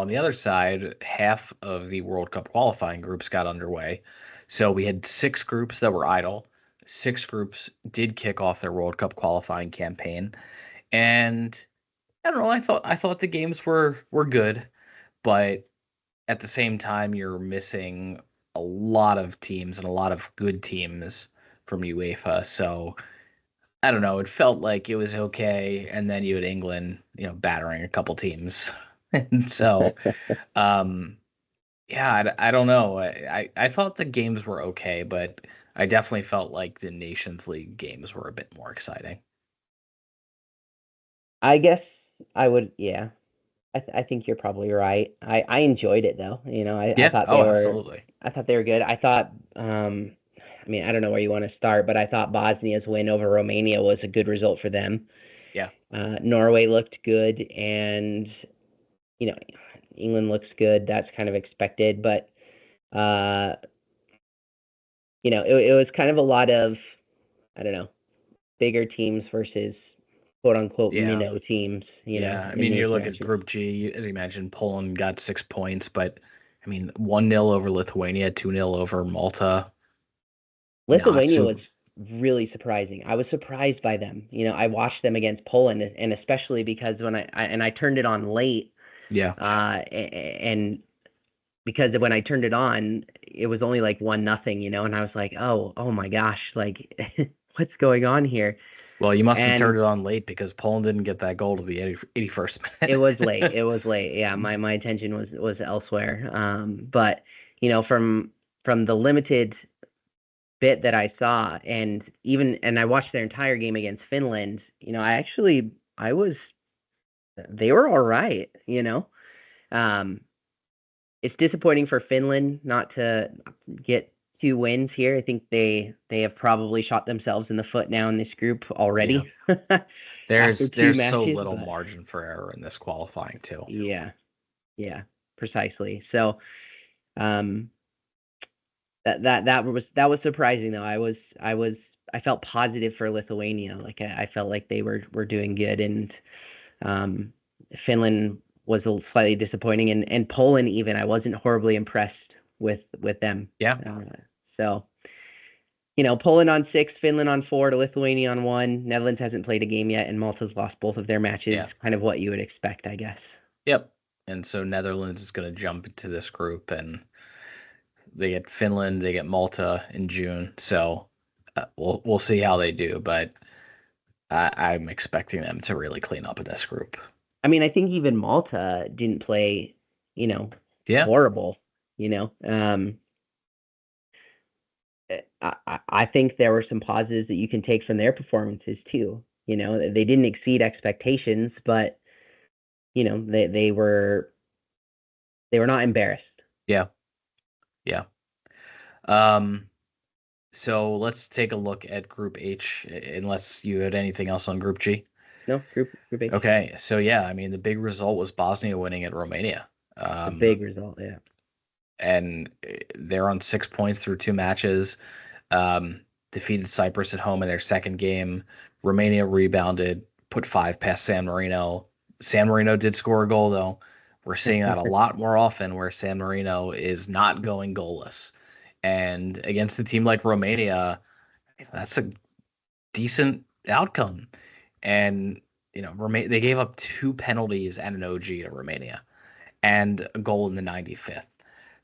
the other side, half of the World Cup qualifying groups got underway. So we had 6 groups that were idle. 6 groups did kick off their World Cup qualifying campaign. And I don't know, I thought the games were good, but at the same time you're missing a lot of teams and a lot of good teams from UEFA. So I don't know. It felt like it was okay, and then you had England, battering a couple teams, and so, um, yeah, I don't know. I thought the games were okay, but I definitely felt like the Nations League games were a bit more exciting. I guess I would, yeah. I think you're probably right. I enjoyed it though. I Yeah. thought Oh, absolutely. they were good. I thought I mean, I don't know where you want to start, but I thought Bosnia's win over Romania was a good result for them. Yeah. Norway looked good, and you know, England looks good. That's kind of expected, but it was kind of a lot of, I don't know, bigger teams versus quote unquote Yeah. minnow teams. Yeah. I in mean, these you look at matches. Group G, as you mentioned, Poland got 6 points, but I mean, 1-0 over Lithuania, 2-0 over Malta. Not Lithuania so. was really surprising. I was surprised by them. I watched them against Poland, and especially because when I turned it on late, Yeah. and because when I turned it on, it was only like 1-0, and I was like, oh my gosh, like what's going on here? Well, you must have And turned it on late because Poland didn't get that goal to the 81st minute. it was late. It was late. Yeah, my attention was elsewhere. But from the limited bit that I saw, and I watched their entire game against Finland. They were all right. Um, it's disappointing for Finland not to get 2 wins here. I think they have probably shot themselves in the foot now in this group already. Yeah. There's matches, so little but margin for error in this qualifying too. yeah, precisely. So, that was surprising though. I felt positive for Lithuania. Like I felt like they were doing good, and Finland was slightly disappointing, and Poland even I wasn't horribly impressed with them. Yeah. So Poland on 6, Finland on 4, to Lithuania on 1. Netherlands hasn't played a game yet, and Malta's lost both of their matches. Yeah. Kind of what you would expect, I guess. Yep. And so Netherlands is going to jump into this group, and they get Finland, they get Malta in June. So we'll see how they do, but I'm expecting them to really clean up in this group. I mean, I think even Malta didn't play, horrible. I think there were some positives that you can take from their performances too. They didn't exceed expectations, but they were not embarrassed. Yeah. So let's take a look at Group H, unless you had anything else on Group G. No, Group H. Okay, so yeah, I mean the big result was Bosnia winning at Romania. A big result, yeah. And they're on 6 points through 2 matches. Defeated Cyprus at home in their second game. Romania rebounded, put 5 past San Marino. San Marino did score a goal though. We're seeing that a lot more often where San Marino is not going goalless. And against a team like Romania, that's a decent outcome. And they gave up 2 penalties and an OG to Romania, and a goal in the 95th.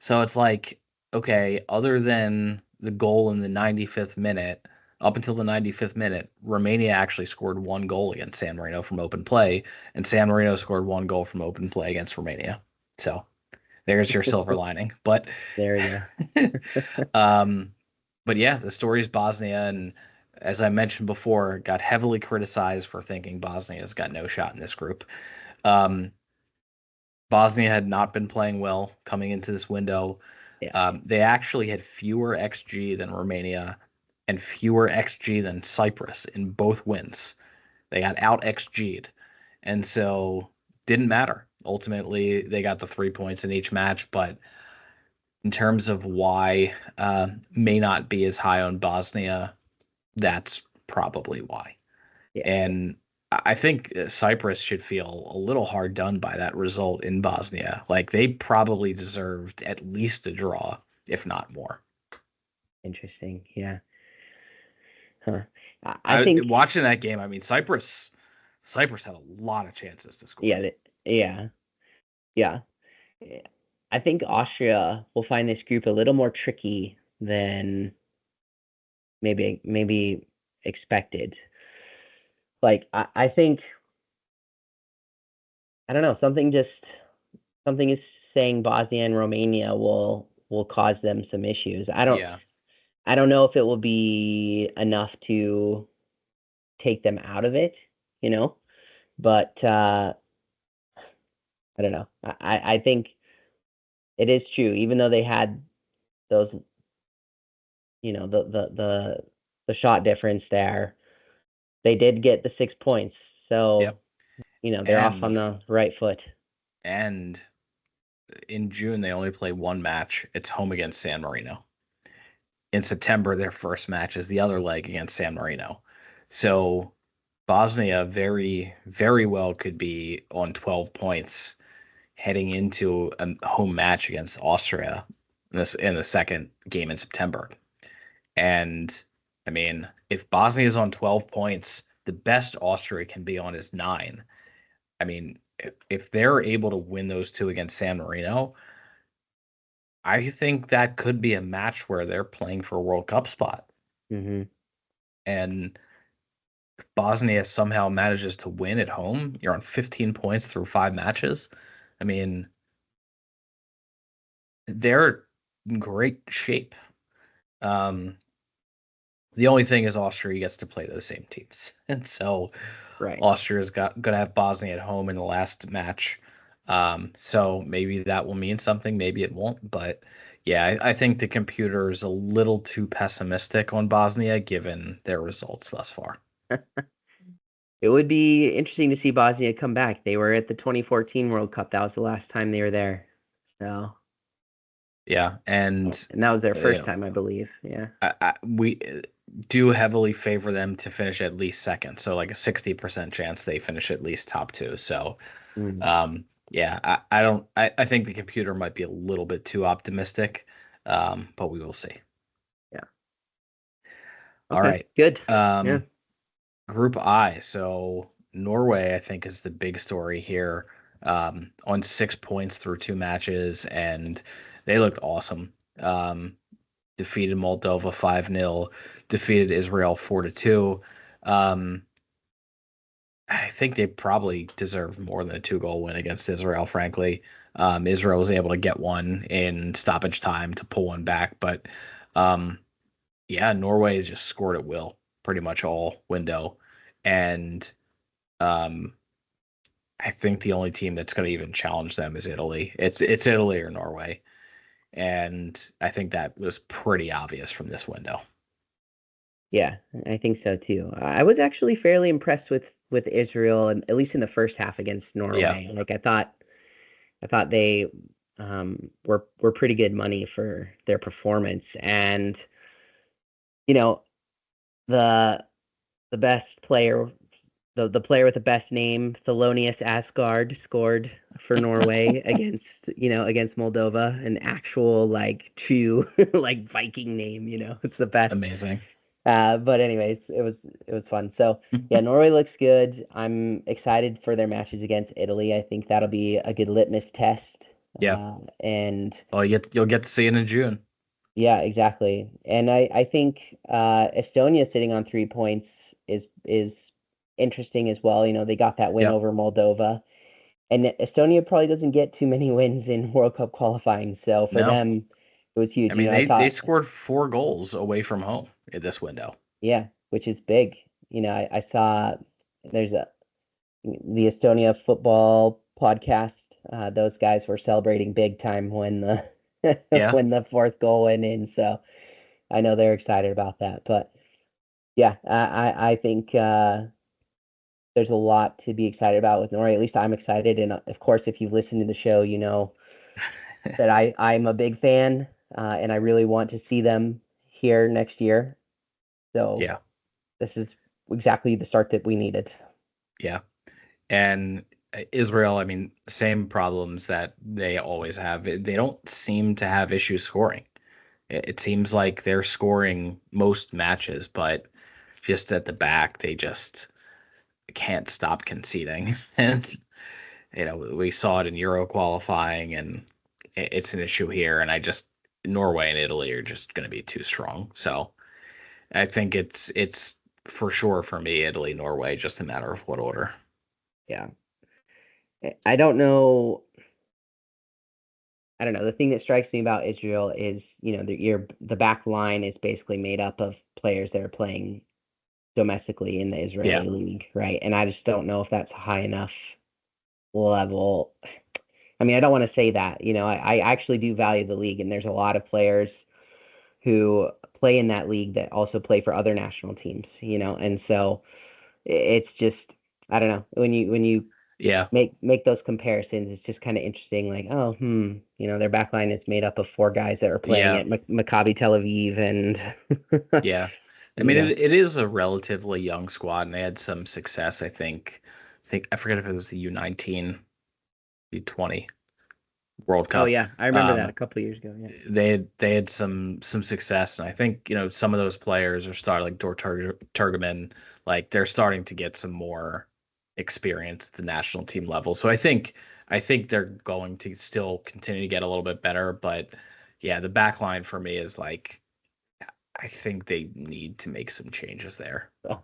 So it's like, okay, other than the goal in the 95th minute, up until the 95th minute, Romania actually scored one goal against San Marino from open play, and San Marino scored one goal from open play against Romania. So there's your silver lining. But There we go. um, but yeah, the story is Bosnia, and as I mentioned before, got heavily criticized for thinking Bosnia's got no shot in this group. Um, Bosnia had not been playing well coming into this window. Yeah. They actually had fewer XG than Romania and fewer XG than Cyprus in both wins. They got out XG'd. And so didn't matter. Ultimately, they got the 3 points in each match, but in terms of why may not be as high on Bosnia, that's probably why. Yeah. And I think Cyprus should feel a little hard done by that result in Bosnia. Like they probably deserved at least a draw, if not more. Interesting. Yeah. Huh. I think. Watching that game, I mean, Cyprus had a lot of chances to score. Yeah. Yeah. Yeah. I think Austria will find this group a little more tricky than maybe expected. Like I think I don't know, something is saying Bosnia and Romania will cause them some issues. I don't know if it will be enough to take them out of it, but I don't know. I think it is true, even though they had those, the shot difference there, they did get the 6 points. So, Yep. They're off on the right foot. And in June, they only play one match. It's home against San Marino. In September, their first match is the other leg against San Marino. So Bosnia very, very well could be on 12 points heading into a home match against Austria in the second game in September. And I mean, if Bosnia is on 12 points, the best Austria can be on is 9. I mean, if they're able to win those two against San Marino, I think that could be a match where they're playing for a World Cup spot. Mm-hmm. And if Bosnia somehow manages to win at home, you're on 15 points through 5 matches. I mean, they're in great shape. The only thing is Austria gets to play those same teams. And so Right. Austria's going to have Bosnia at home in the last match. So maybe that will mean something. Maybe it won't. But yeah, I think the computer is a little too pessimistic on Bosnia given their results thus far. It would be interesting to see Bosnia come back. They were at the 2014 World Cup. That was the last time they were there. So yeah, and that was their first time, I believe. Yeah. We do heavily favor them to finish at least second. So like a 60% chance they finish at least top 2. So yeah, I think the computer might be a little bit too optimistic. But we will see. Yeah. All right. Good. Yeah. Group I. So Norway, I think, is the big story here. On 6 points through 2 matches, and they looked awesome. Defeated Moldova 5-0, defeated Israel 4-2. I think they probably deserved more than a 2-goal win against Israel, frankly. Israel was able to get one in stoppage time to pull one back, but yeah, Norway has just scored at will pretty much all window. And I think the only team that's going to even challenge them is Italy. It's Italy or Norway. And I think that was pretty obvious from this window. Yeah, I think so too. I was actually fairly impressed with Israel, and at least in the first half against Norway. Yeah. Like I thought they were pretty good money for their performance, and the best player, the player with the best name, Thelonious Asgard, scored for Norway against Moldova, an actual true Viking name. It's the best. Amazing. But anyways, it was fun. So yeah, Norway looks good. I'm excited for their matches against Italy. I think that'll be a good litmus test Yeah. And Well, you'll get to see it in June. yeah, exactly. And I think Estonia sitting on 3 points is interesting as well. You know, they got that win Yep. over Moldova. And Estonia probably doesn't get too many wins in World Cup qualifying. So for No. them, it was huge. I You mean, know, I they thought, scored 4 goals away from home in this window. yeah, which is big. You know, I saw there's the Estonia football podcast. Those guys were celebrating big time when the Yeah. when the fourth goal went in. So I know they're excited about that. But yeah, I think there's a lot to be excited about with Norway. At least I'm excited. And of course, if you've listened to the show, you know that I'm a big fan, and I really want to see them here next year. So Yeah. this is exactly the start that we needed. Yeah. And Israel, I mean, same problems that they always have. They don't seem to have issues scoring. It seems like they're scoring most matches, but just at the back, they just can't stop conceding. And, we saw it in Euro qualifying, and it's an issue here. And Norway and Italy are just going to be too strong. So I think it's for sure for me, Italy, Norway, just a matter of what order. Yeah. I don't know. I don't know. The thing that strikes me about Israel is, you know, the back line is basically made up of players that are playing domestically in the Israeli Yeah. league, right? And I just don't know if that's high enough level. I mean, I don't want to say that, you know, I actually do value the league, and there's a lot of players who play in that league that also play for other national teams, you know, and so it's just, I don't know, when you Yeah. make those comparisons, it's just kind of interesting. Like, oh, you know, their backline is made up of 4 guys that are playing Yeah. at Maccabi Tel Aviv, and Yeah. I you mean, know, it is a relatively young squad, and they had some success, I think. I forget if it was the U19, U20 World oh Cup. yeah, I remember that a Um, couple of years ago. Yeah, they had some success, and I think some of those players are starting like Turgeman, like they're starting to get some more experience at the national team level. So I think they're going to still continue to get a little bit better, but yeah, the back line for me is like I think they need to make some changes there. so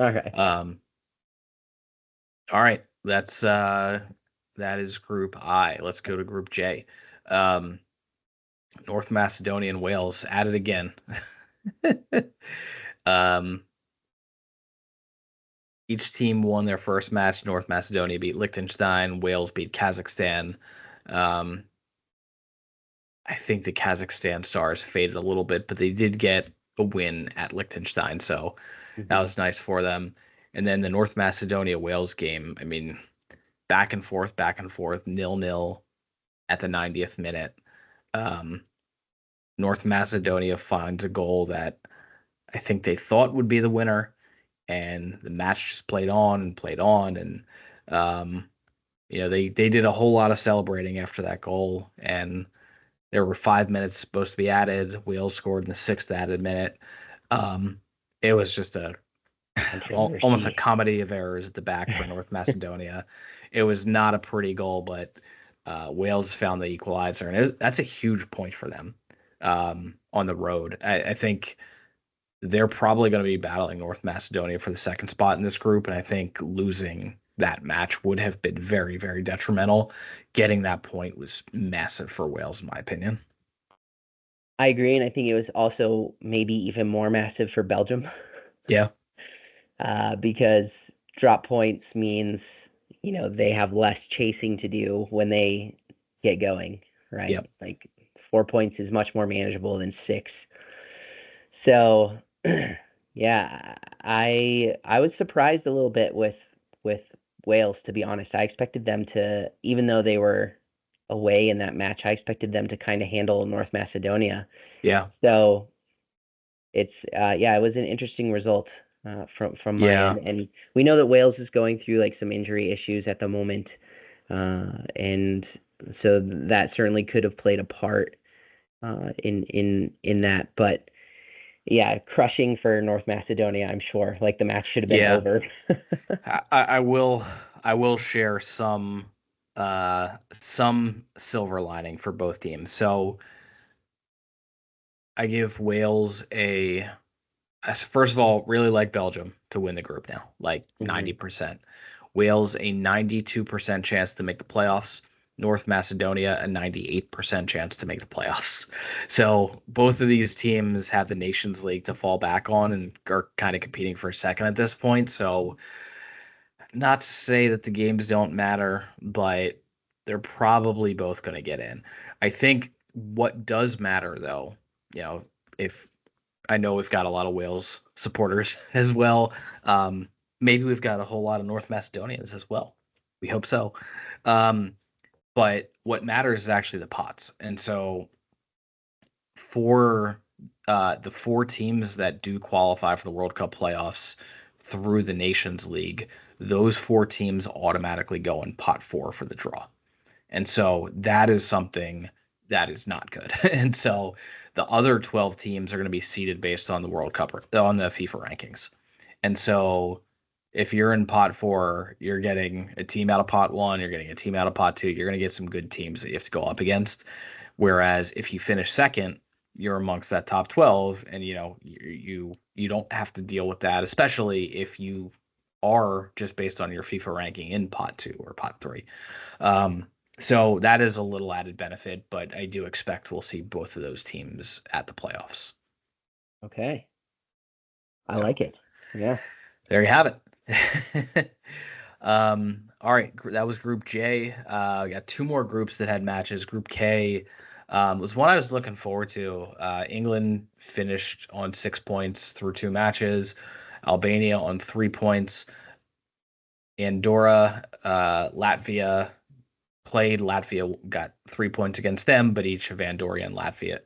okay. Um, all right, that is Group I. Let's go to Group J. Um, North Macedonia and Wales at it again. um, each team won their first match. North Macedonia beat Liechtenstein. Wales beat Kazakhstan. Um, I think the Kazakhstan stars faded a little bit, but they did get a win at Liechtenstein, so that was nice for them. And then the North Macedonia Wales game, I mean, back and forth, 0-0 at the 90th minute. Um, North Macedonia finds a goal that I think they thought would be the winner, and the match just played on, and they did a whole lot of celebrating after that goal, and there were 5 minutes supposed to be added. Wales scored in the sixth added minute. Um, it was just almost a Controversy. comedy of errors at the back for North Macedonia. It was not a pretty goal, but Wales found the equalizer, and that's a huge point for them on the road. I think they're probably going to be battling North Macedonia for the second spot in this group, and I think losing that match would have been very, very detrimental. Getting that point was massive for Wales, in my opinion. I agree, and I think it was also maybe even more massive for Belgium. Yeah. Because drop points means, you know, they have less chasing to do when they get going, right? Yep. Like 4 points is much more manageable than 6. So, yeah, I was surprised a little bit with Wales, to be honest. I expected them to, even though they were away in that match, I expected them to kind of handle North Macedonia. Yeah. So it's it was an interesting result from my Yeah. end, and we know that Wales is going through like some injury issues at the moment, and so that certainly could have played a part in that. But yeah, crushing for North Macedonia, I'm sure. Like the match should have been Yeah. over. I will share some some silver lining for both teams. So I give Wales first of all, really like Belgium to win the group now, like 90%. Wales, a 92% chance to make the playoffs. North Macedonia, a 98% chance to make the playoffs. So both of these teams have the Nations League to fall back on and are kind of competing for a second at this point. So not to say that the games don't matter, but they're probably both going to get in. I think what does matter, though, if I know we've got a lot of Wales supporters as well. Maybe we've got a whole lot of North Macedonians as well. We hope so. But what matters is actually the pots. And so for the 4 teams that do qualify for the World Cup playoffs through the Nations League, those 4 teams automatically go in pot 4 for the draw. And so that is something that is not good. And so the other 12 teams are going to be seeded based on the World Cup on the FIFA rankings. And so if you're in pot 4, you're getting a team out of pot 1, you're getting a team out of pot 2, you're going to get some good teams that you have to go up against. Whereas if you finish second, you're amongst that top 12 and you don't have to deal with that, especially if you are just based on your FIFA ranking in pot 2 or pot 3. So that is a little added benefit, but I do expect we'll see both of those teams at the playoffs. Okay. I like it. Yeah. There you have it. All right. That was Group J. We got 2 more groups that had matches. Group K was one I was looking forward to. England finished on 6 points through 2 matches. Albania on 3 points. Andorra, Latvia played. Latvia got 3 points against them, but each of Andorra and Latvia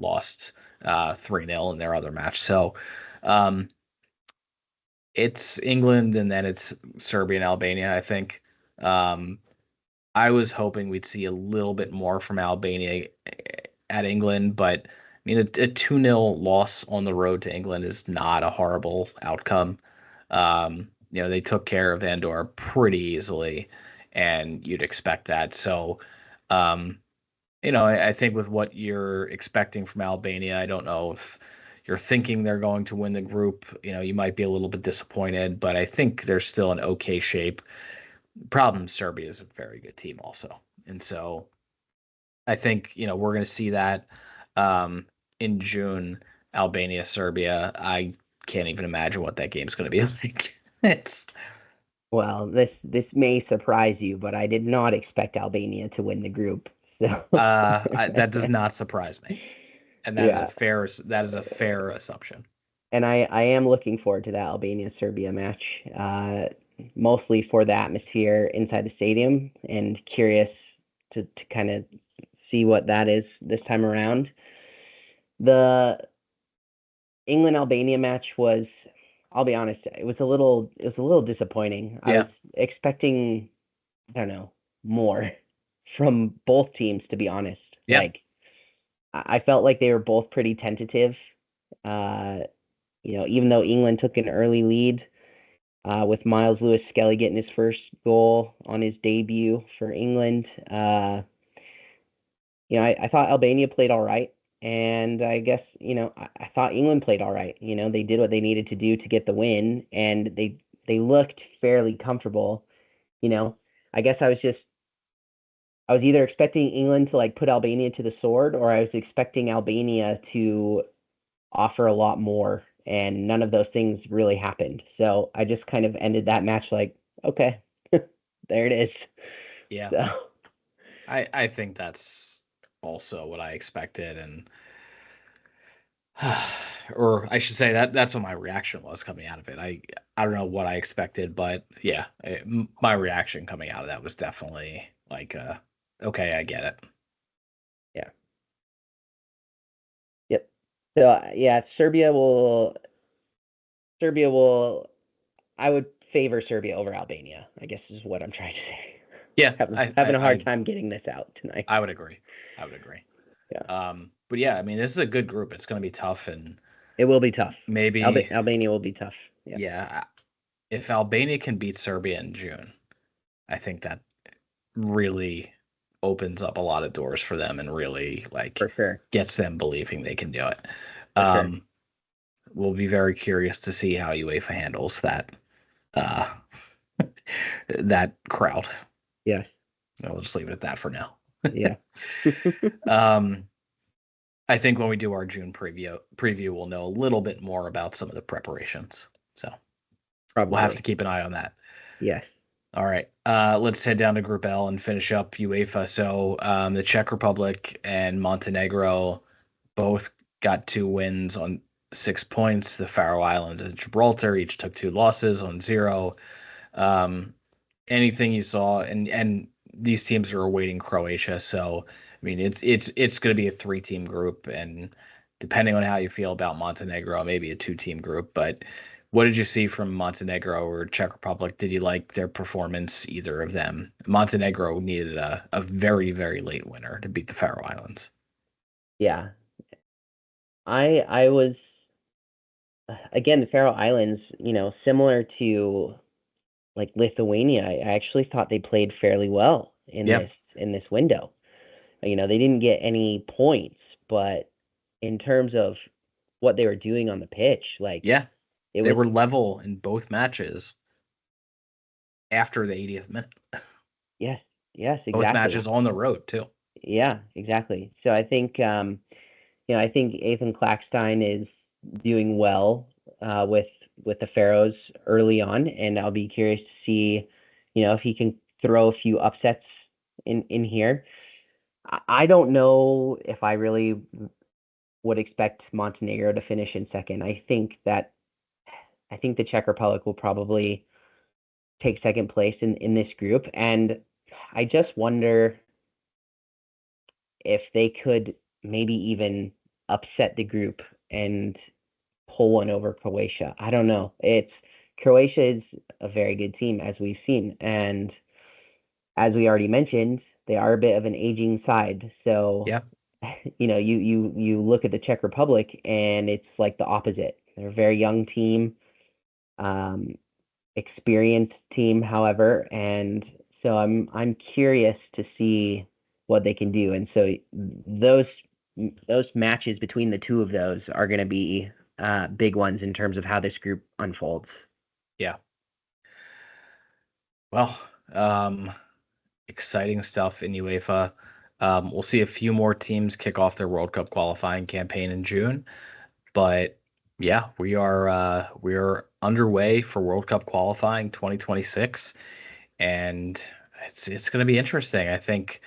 lost 3-0 in their other match. So it's England and then it's Serbia and Albania, I think. I was hoping we'd see a little bit more from Albania at England, but I mean, a 2-0 loss on the road to England is not a horrible outcome. They took care of Andorra pretty easily, and you'd expect that. So, I think with what you're expecting from Albania, I don't know if you're thinking they're going to win the group. You might be a little bit disappointed, but I think they're still in okay shape. Problem, Serbia is a very good team also. And so I think, we're going to see that in June, Albania, Serbia. I can't even imagine what that game's going to be like. Well, this may surprise you, but I did not expect Albania to win the group. So that does not surprise me, and that is a fair assumption. And I am looking forward to that Albania-Serbia match, mostly for the atmosphere inside the stadium, and curious to kind of see what that is this time around. The England-Albania match was, I'll be honest, it was a little disappointing. Yeah. I was expecting, I don't know, more from both teams, to be honest. Yeah. Like, I felt like they were both pretty tentative. Even though England took an early lead, with Miles Lewis-Skelly getting his first goal on his debut for England. I thought Albania played all right. And I guess, I thought England played all right. They did what they needed to do to get the win, and they looked fairly comfortable. I guess I was either expecting England to put Albania to the sword, or I was expecting Albania to offer a lot more, and none of those things really happened. So I just kind of ended that match like, okay, there it is. Yeah. So. I think that's also what I expected, and or I should say that's what my reaction was coming out of it. I don't know what I expected, but yeah, my reaction coming out of that was definitely like, okay, I get it. Yeah. Yep. So yeah, Serbia will. I would favor Serbia over Albania, I guess is what I'm trying to say. Yeah, having a hard time getting this out tonight. I would agree. Yeah. But yeah, I mean, this is a good group. It's going to be tough, and it will be tough. Maybe Albania will be tough. Yeah. If Albania can beat Serbia in June, I think that really opens up a lot of doors for them and really For sure. gets them believing they can do it. For sure. We'll be very curious to see how UEFA handles that uh, that crowd. Yes. We'll just leave it at that for now. Yeah. I think when we do our June preview, we'll know a little bit more about some of the preparations. So Probably. We'll have to keep an eye on that. Yes. All right. Let's head down to Group L and finish up UEFA. So the Czech Republic and Montenegro both got 2 wins on 6 points. The Faroe Islands and Gibraltar each took 2 losses on 0. Anything you saw, and these teams are awaiting Croatia. So I mean, it's going to be a 3-team group, and depending on how you feel about Montenegro, maybe a 2-team group. But what did you see from Montenegro or Czech Republic? Did you like their performance, either of them? Montenegro needed a very, very late winner to beat the Faroe Islands. Yeah. I was, again, the Faroe Islands, similar to like Lithuania, I actually thought they played fairly well in this window. They didn't get any points, but in terms of what they were doing on the pitch, they were level in both matches after the 80th minute. Yes, exactly. Both matches on the road too. Yeah, exactly. So I think I think Ethan Klackstein is doing well with the Pharaohs early on, and I'll be curious to see, if he can throw a few upsets in here. I don't know if I really would expect Montenegro to finish in second. I think the Czech Republic will probably take second place in this group, and I just wonder if they could maybe even upset the group and pull one over Croatia. I don't know. Croatia is a very good team, as we've seen, and as we already mentioned, they are a bit of an aging side. So you look at the Czech Republic, and it's like the opposite. They're a very young team, experienced team, however, and so I'm curious to see what they can do. And so those matches between the two of those are going to be big ones in terms of how this group unfolds. Yeah. Well, exciting stuff in UEFA. We'll see a few more teams kick off their World Cup qualifying campaign in June, but yeah, we are underway for World Cup qualifying 2026, and it's going to be interesting. I think,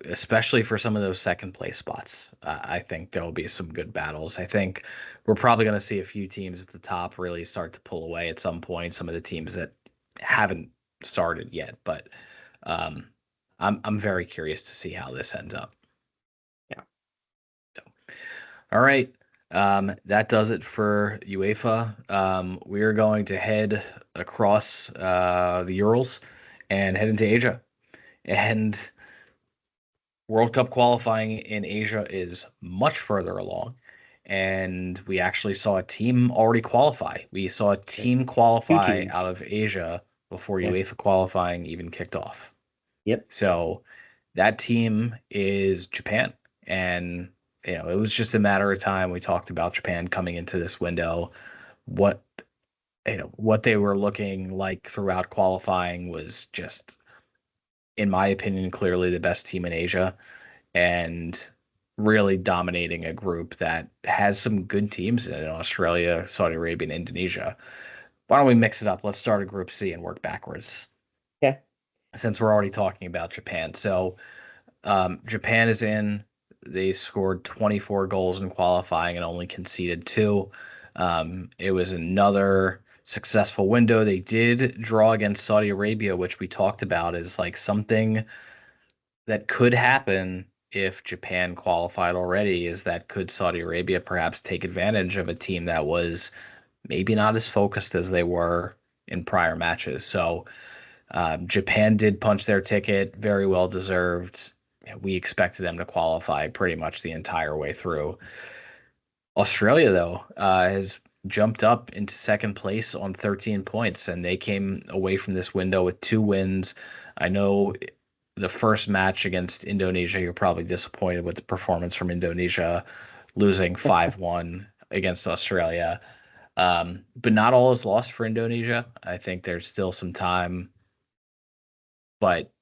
especially for some of those second place spots, I think there'll be some good battles. I think we're probably going to see a few teams at the top really start to pull away at some point. Some of the teams that haven't started yet, but I'm very curious to see how this ends up. Yeah. So, all right. That does it for UEFA. We are going to head across the Urals and head into Asia. And World Cup qualifying in Asia is much further along. And we actually saw a team already qualify. We saw a team qualify out of Asia before UEFA qualifying even kicked off. Yep. So that team is Japan. And it was just a matter of time. We talked about Japan coming into this window. What they were looking like throughout qualifying was just, in my opinion, clearly the best team in Asia, and really dominating a group that has some good teams in it: Australia, Saudi Arabia, and Indonesia. Why don't we mix it up? Let's start at Group C and work backwards. Yeah. Since we're already talking about Japan. So Japan is in. They scored 24 goals in qualifying and only conceded 2. It was another successful window. They did draw against Saudi Arabia, which we talked about as like something that could happen if Japan qualified already, is that could Saudi Arabia perhaps take advantage of a team that was maybe not as focused as they were in prior matches. So Japan did punch their ticket, very well deserved. We expected them to qualify pretty much the entire way through. Australia, though, has jumped up into second place on 13 points, and they came away from this window with 2 wins. I know the first match against Indonesia, you're probably disappointed with the performance from Indonesia, losing 5-1 against Australia. But not all is lost for Indonesia. I think there's still some time, but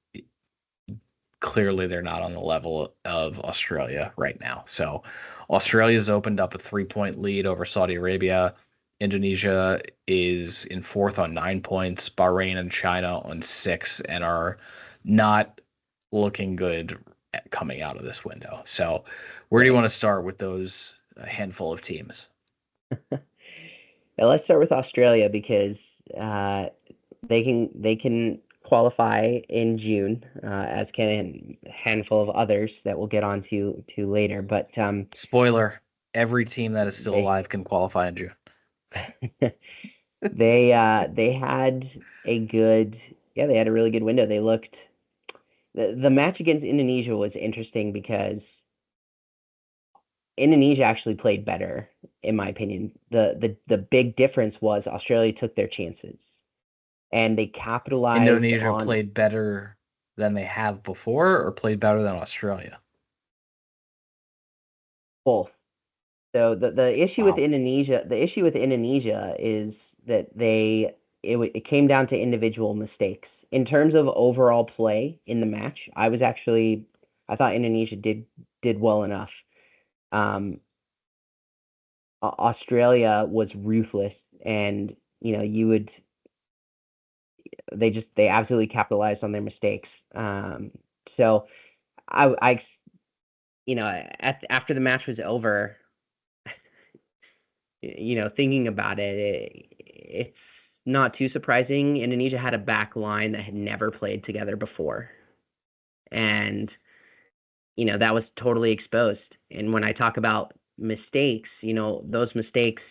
clearly they're not on the level of Australia right now. So Australia's opened up a 3-point lead over Saudi Arabia. Indonesia is in fourth on 9 points. Bahrain and China on 6 and are not looking good coming out of this window. So where do you want to start with those handful of teams? Let's start with Australia because they can qualify in June, as can a handful of others that we'll get on to later. But spoiler: every team that is still alive can qualify in June. They had they had a really good window. They looked the match against Indonesia was interesting because Indonesia actually played better, in my opinion. The big difference was Australia took their chances, and they capitalized. Indonesia played better than they have before, or played better than Australia? Both. So the issue with Indonesia, is that it came down to individual mistakes. In terms of overall play in the match, I thought Indonesia did well enough. Australia was ruthless, and they absolutely capitalized on their mistakes. So I after the match was over, thinking about it's not too surprising. Indonesia had a back line that had never played together before, and that was totally exposed. And when I talk about mistakes, those mistakes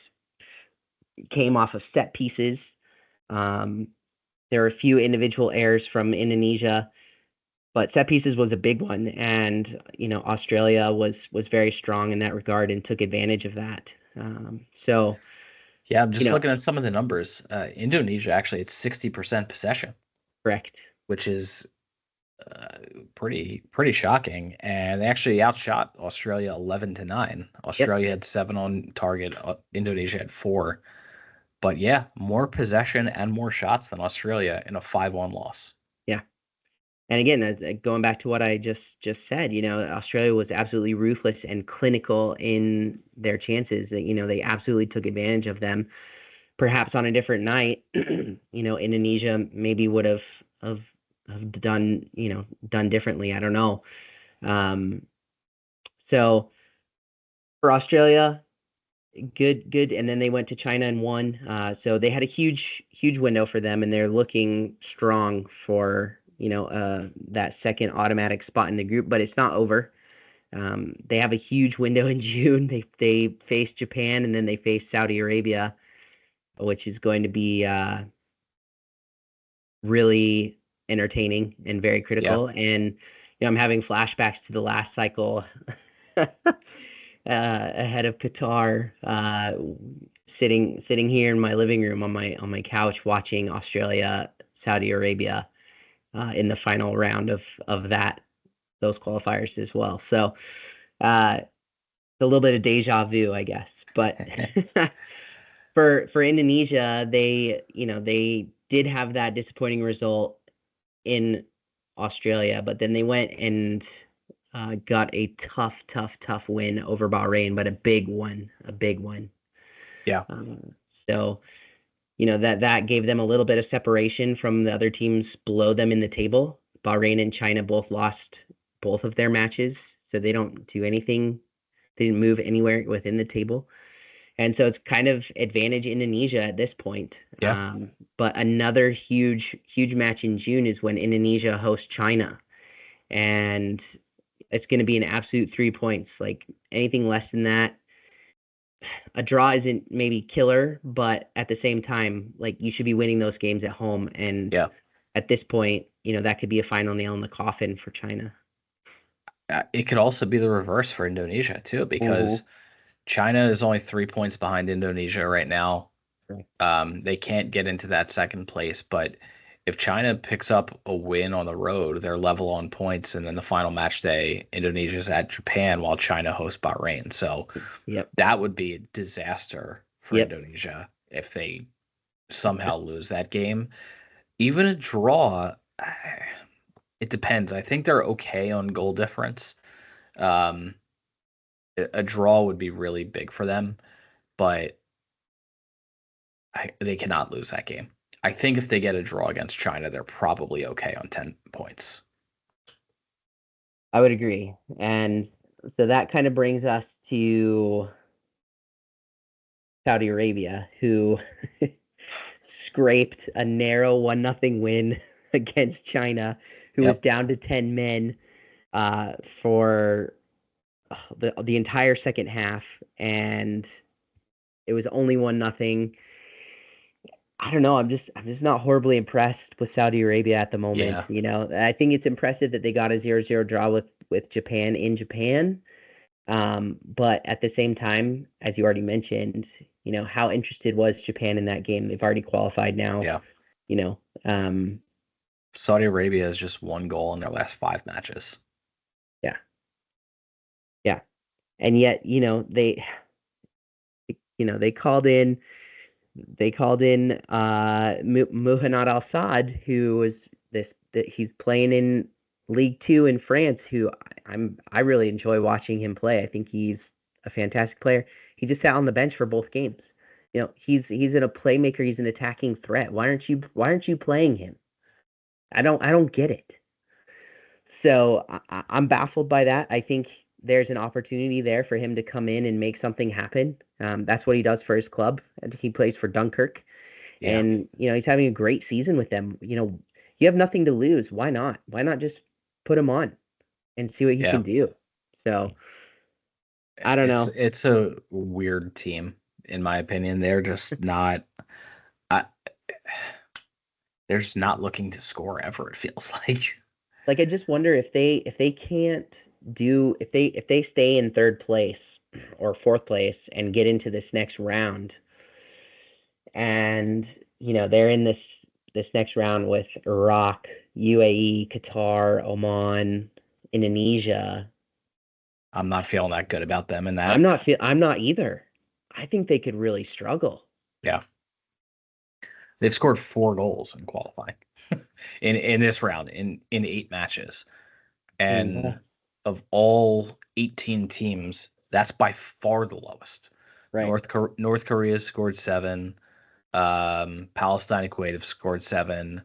came off of set pieces. There were a few individual errors from Indonesia, but set pieces was a big one. And, Australia was very strong in that regard and took advantage of that. Yeah, I'm just looking at some of the numbers. Indonesia actually had 60% possession. Correct. Which is pretty shocking, and they actually outshot Australia 11-9. Australia had 7 on target. Indonesia had 4, but yeah, more possession and more shots than Australia in a 5-1 loss. Yeah, and again, going back to what I just said, Australia was absolutely ruthless and clinical in their chances. They absolutely took advantage of them. Perhaps on a different night, Indonesia maybe would have done differently. I don't know. So for Australia, good, and then they went to China and won. So they had a huge window for them, and they're looking strong for that second automatic spot in the group. But it's not over. They have a huge window in June. They face Japan, and then they face Saudi Arabia, which is going to be really entertaining and very critical. Yeah. And I'm having flashbacks to the last cycle ahead of Qatar, sitting here in my living room on my couch watching Australia, Saudi Arabia in the final round of those qualifiers as well. So it's a little bit of deja vu, I guess. But for Indonesia, they did have that disappointing result in Australia, but then they went and got a tough win over Bahrain, but a big one. Yeah. So that gave them a little bit of separation from the other teams below them in the table. Bahrain and China both lost both of their matches, so they don't do anything. They didn't move anywhere within the table. And so it's kind of advantage Indonesia at this point. Yeah. But another huge match in June is when Indonesia hosts China. And it's going to be an absolute 3 points. Like anything less than that, a draw isn't maybe killer, but at the same time, like you should be winning those games at home. And at this point, that could be a final nail in the coffin for China. It could also be the reverse for Indonesia too, because China is only 3 points behind Indonesia right now. Right. They can't get into that second place, but if China picks up a win on the road, they're level on points, and then the final match day, Indonesia's at Japan while China hosts Bahrain. So Yep. that would be a disaster for Yep. Indonesia if they somehow lose that game. Even a draw, it depends. I think they're okay on goal difference. Um, a draw would be really big for them, but they cannot lose that game. I think if they get a draw against China, they're probably okay on 10 points. I would agree. And so that kind of brings us to Saudi Arabia, who scraped a narrow 1-0 win against China, who was down to 10 men for the entire second half, and it was only 1-0. I don't know. I'm just not horribly impressed with Saudi Arabia at the moment. Yeah. You know, I think it's impressive that they got a 0-0 draw with Japan in Japan. But at the same time, as you already mentioned, you know, how interested was Japan in that game? They've already qualified now. Yeah. You know, Saudi Arabia has just 1 goal in their last 5 matches. Yeah. Yeah. And yet, you know, they called in Muhannad Al-Saad, who was he's playing in League Two in France, who I really enjoy watching him play. I think he's a fantastic player. He just sat on the bench for both games. You know, he's a playmaker, he's an attacking threat. Why aren't you playing him? I don't get it. So I'm baffled by that. I think there's an opportunity there for him to come in and make something happen. That's what he does for his club. He plays for Dunkirk. Yeah. And, you know, he's having a great season with them. You know, you have nothing to lose. Why not? Why not just put him on and see what he can do? So, I don't know. It's a weird team, in my opinion. They're just not they're just not looking to score ever, it feels like. Like, I just wonder if they can't if they stay in third place or fourth place and get into this next round, and you know they're in this next round with Iraq, UAE, Qatar, Oman, Indonesia. I'm not feeling that good about them in that. I'm not either. I think they could really struggle. Yeah. They've scored 4 goals in qualifying in this round in 8 matches. And of all 18 teams, that's by far the lowest. Right. North Korea scored 7. Palestine and Kuwait have scored 7,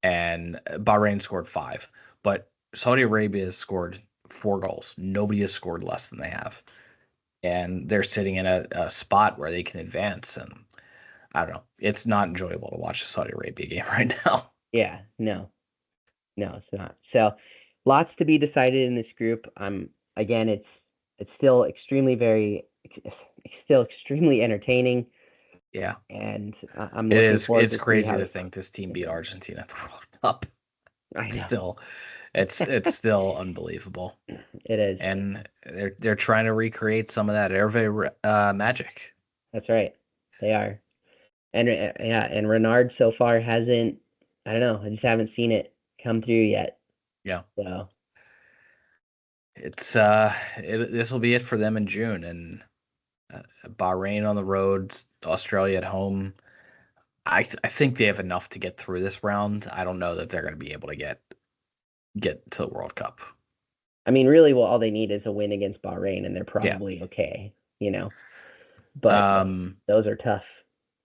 and Bahrain scored 5. But Saudi Arabia has scored 4 goals. Nobody has scored less than they have. And they're sitting in a spot where they can advance. And I don't know. It's not enjoyable to watch the Saudi Arabia game right now. Yeah, no, it's not. So lots to be decided in this group. Again, it's still extremely entertaining. Yeah. And I'm looking forward it's crazy to think this team beat Argentina at the World Cup. I know. It's still unbelievable. It is. And they're trying to recreate some of that Hervé magic. That's right. They are. And and Renard so far hasn't, I don't know, I just haven't seen it come through yet. Yeah. So it's this will be it for them in June, and Bahrain on the road, Australia at home. I think they have enough to get through this round. I don't know that they're going to be able to get to the World Cup. I mean, really, all they need is a win against Bahrain, and they're probably okay, you know. But those are tough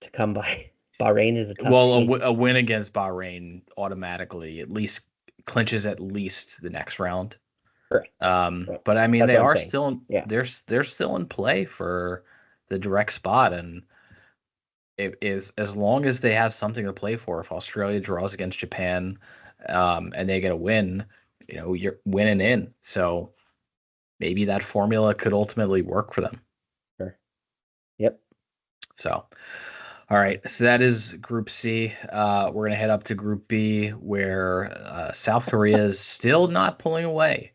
to come by. Bahrain is a tough team. A win against Bahrain automatically at least clinches at least the next round. Right. But I mean, That's they what I'm are saying. still Yeah. they're still in play for the direct spot, and it is as long as they have something to play for. If Australia draws against Japan, and they get a win, you know, you're winning in. So maybe that formula could ultimately work for them. Sure. Yep. So, all right. So that is Group C. We're going to head up to Group B, where South Korea is still not pulling away,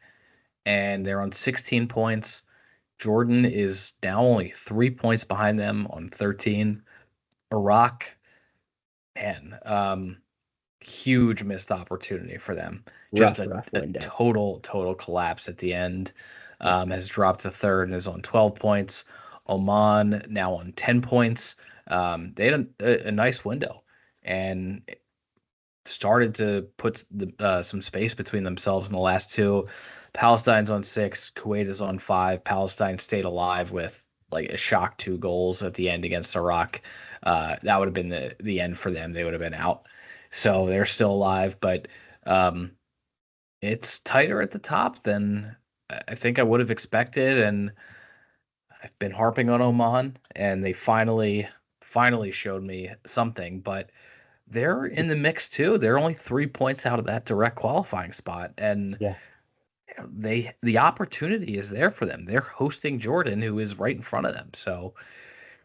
and they're on 16 points. Jordan is now only 3 points behind them on 13. Iraq, man, huge missed opportunity for them. Just Rough a window. total collapse at the end. Has dropped to third and is on 12 points. Oman now on 10 points. They had a nice window and started to put some space between themselves in the last two. Palestine's on 6, Kuwait is on 5. Palestine stayed alive with like a shock 2 goals at the end against Iraq. That would have been the end for them. They would have been out. So they're still alive, but it's tighter at the top than I think I would have expected. And I've been harping on Oman, and they finally showed me something. But they're in the mix too. They're only 3 points out of that direct qualifying spot, and Yeah. the opportunity is there for them. They're hosting Jordan, who is right in front of them. So,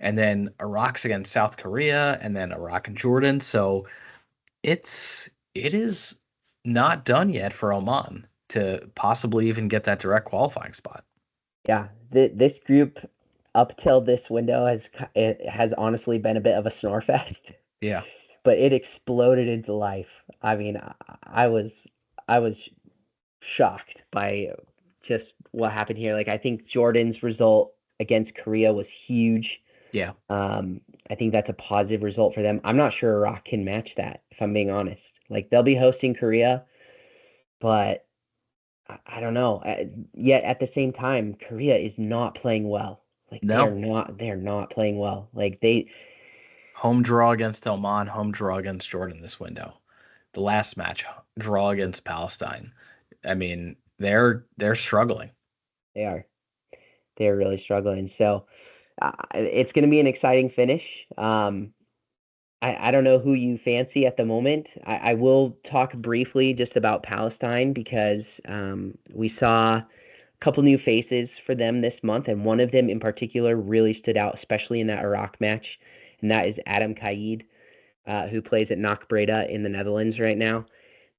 and then Iraq's against South Korea, and then Iraq and Jordan. So it is not done yet for Oman to possibly even get that direct qualifying spot. Yeah, this group up till this window has honestly been a bit of a snore fest. Yeah. But it exploded into life. I mean, I was shocked by just what happened here. Like, I think Jordan's result against Korea was huge. Yeah. I think that's a positive result for them. I'm not sure Iraq can match that, if I'm being honest. Like, they'll be hosting Korea, but I don't know. Yet at the same time, Korea is not playing well. Like, No. they're not playing well. Like, Home draw against Oman, home draw against Jordan this window. The last match, draw against Palestine. I mean, they're struggling. they are. They're really struggling. So it's going to be an exciting finish. I don't know who you fancy at the moment. I will talk briefly just about Palestine because we saw a couple new faces for them this month, and one of them in particular really stood out, especially in that Iraq match, and that is Adam Kaid, who plays at NAC Breda in the Netherlands right now,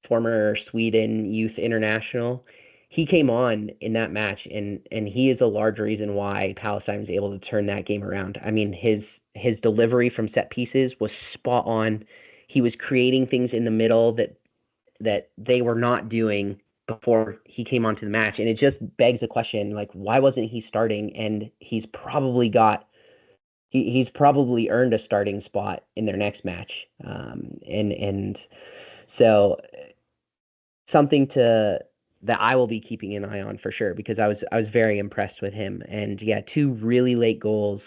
former Sweden youth international. He came on in that match, and he is a large reason why Palestine was able to turn that game around. I mean, his delivery from set pieces was spot on. He was creating things in the middle that they were not doing before he came onto the match, and it just begs the question, like, why wasn't he starting? And he's probably earned a starting spot in their next match, and so something that I will be keeping an eye on for sure, because I was very impressed with him. And yeah, 2 really late goals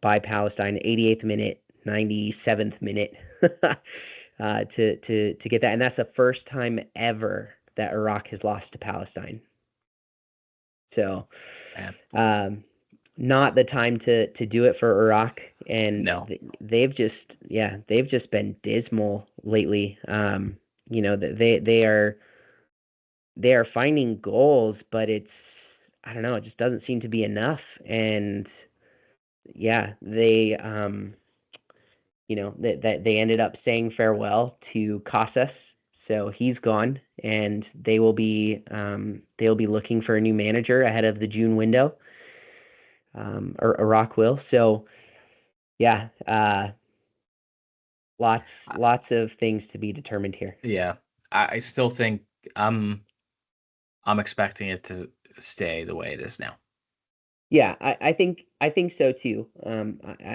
by Palestine, 88th minute, 97th minute, to get that, and that's the first time ever that Iraq has lost to Palestine. So, not the time to do it for Iraq, and No. they've just been dismal lately. They are finding goals, but I don't know, it just doesn't seem to be enough. And yeah, they they ended up saying farewell to Casas, so he's gone, and they'll be looking for a new manager ahead of the June window. Or Iraq will. So yeah, lots of things to be determined here. Yeah. I still think I'm expecting it to stay the way it is now. Yeah, I think so too.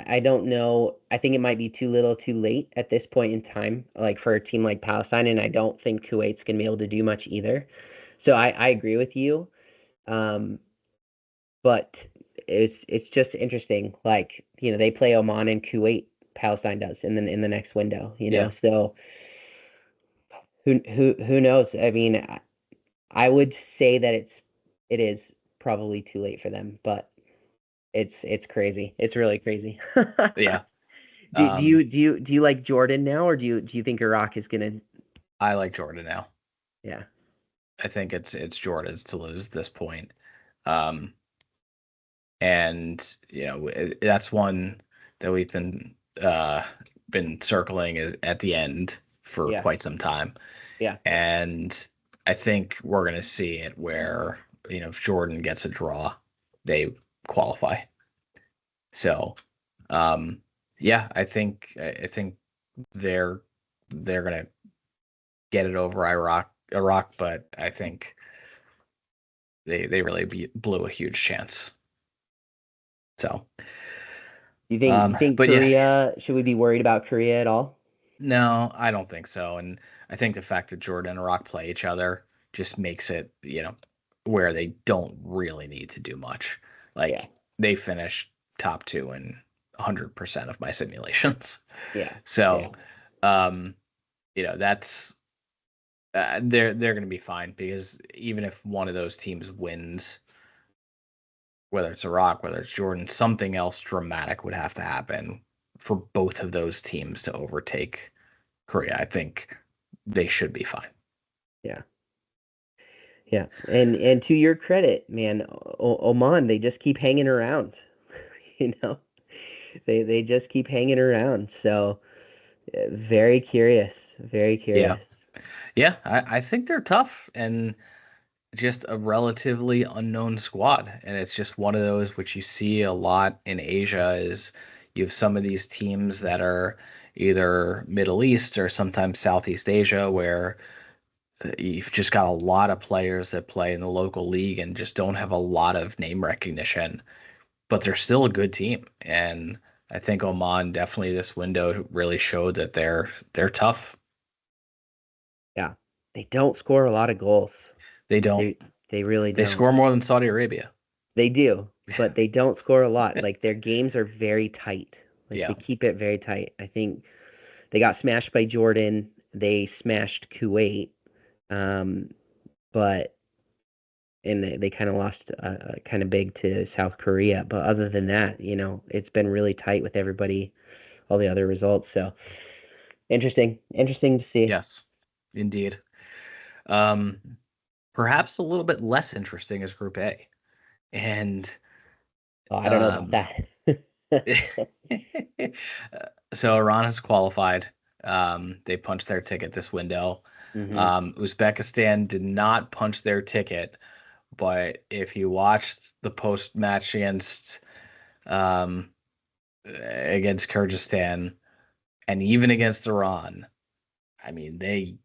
I don't know. I think it might be too little, too late at this point in time, like for a team like Palestine, and I don't think Kuwait's gonna be able to do much either. So I agree with you. But it's just interesting. Like, they play Oman and Kuwait. Palestine does, and then in the next window. Yeah. So who knows? I mean, I would say that it is probably too late for them, but it's crazy. It's really crazy. Yeah. Do you like Jordan now, or do you think Iraq is gonna? I like Jordan now. Yeah. I think it's Jordan's to lose at this point. And that's one that we've been circling is at the end for quite some time. Yeah. And I think we're going to see it where, if Jordan gets a draw, they qualify. So, yeah, I think they're gonna get it over Iraq, but I think they really blew a huge chance. So, You think but yeah, Korea, should we be worried about Korea at all? no, I don't think so. And I think the fact that Jordan and Iraq play each other just makes it, where they don't really need to do much. Yeah. Like they finished top two in 100% of my simulations. Yeah. So, that's they're going to be fine because even if one of those teams wins, whether it's Iraq, whether it's Jordan, something else dramatic would have to happen for both of those teams to overtake Korea. I think they should be fine. Yeah. Yeah. And to your credit, man, Oman, they just keep hanging around. They just keep hanging around. So very curious. Very curious. Yeah, I think they're tough and just a relatively unknown squad. And it's just one of those which you see a lot in Asia is you have some of these teams that are either Middle East or sometimes Southeast Asia where you've just got a lot of players that play in the local league and just don't have a lot of name recognition, but they're still a good team. And I think Oman definitely this window really showed that they're tough. Yeah. They don't score a lot of goals. They don't. They really don't. They score more than Saudi Arabia. They do, but they don't score a lot. Like their games are very tight. Like Yeah. they keep it very tight. I think they got smashed by Jordan. They smashed Kuwait, but they kind of lost kind of big to South Korea. But other than that, it's been really tight with everybody, all the other results. So interesting to see. Yes, indeed. Perhaps a little bit less interesting is Group A, and I don't know about that. so Iran has qualified. They punched their ticket this window. Mm-hmm. Uzbekistan did not punch their ticket, but if you watched the post match against Kyrgyzstan and even against Iran, I mean they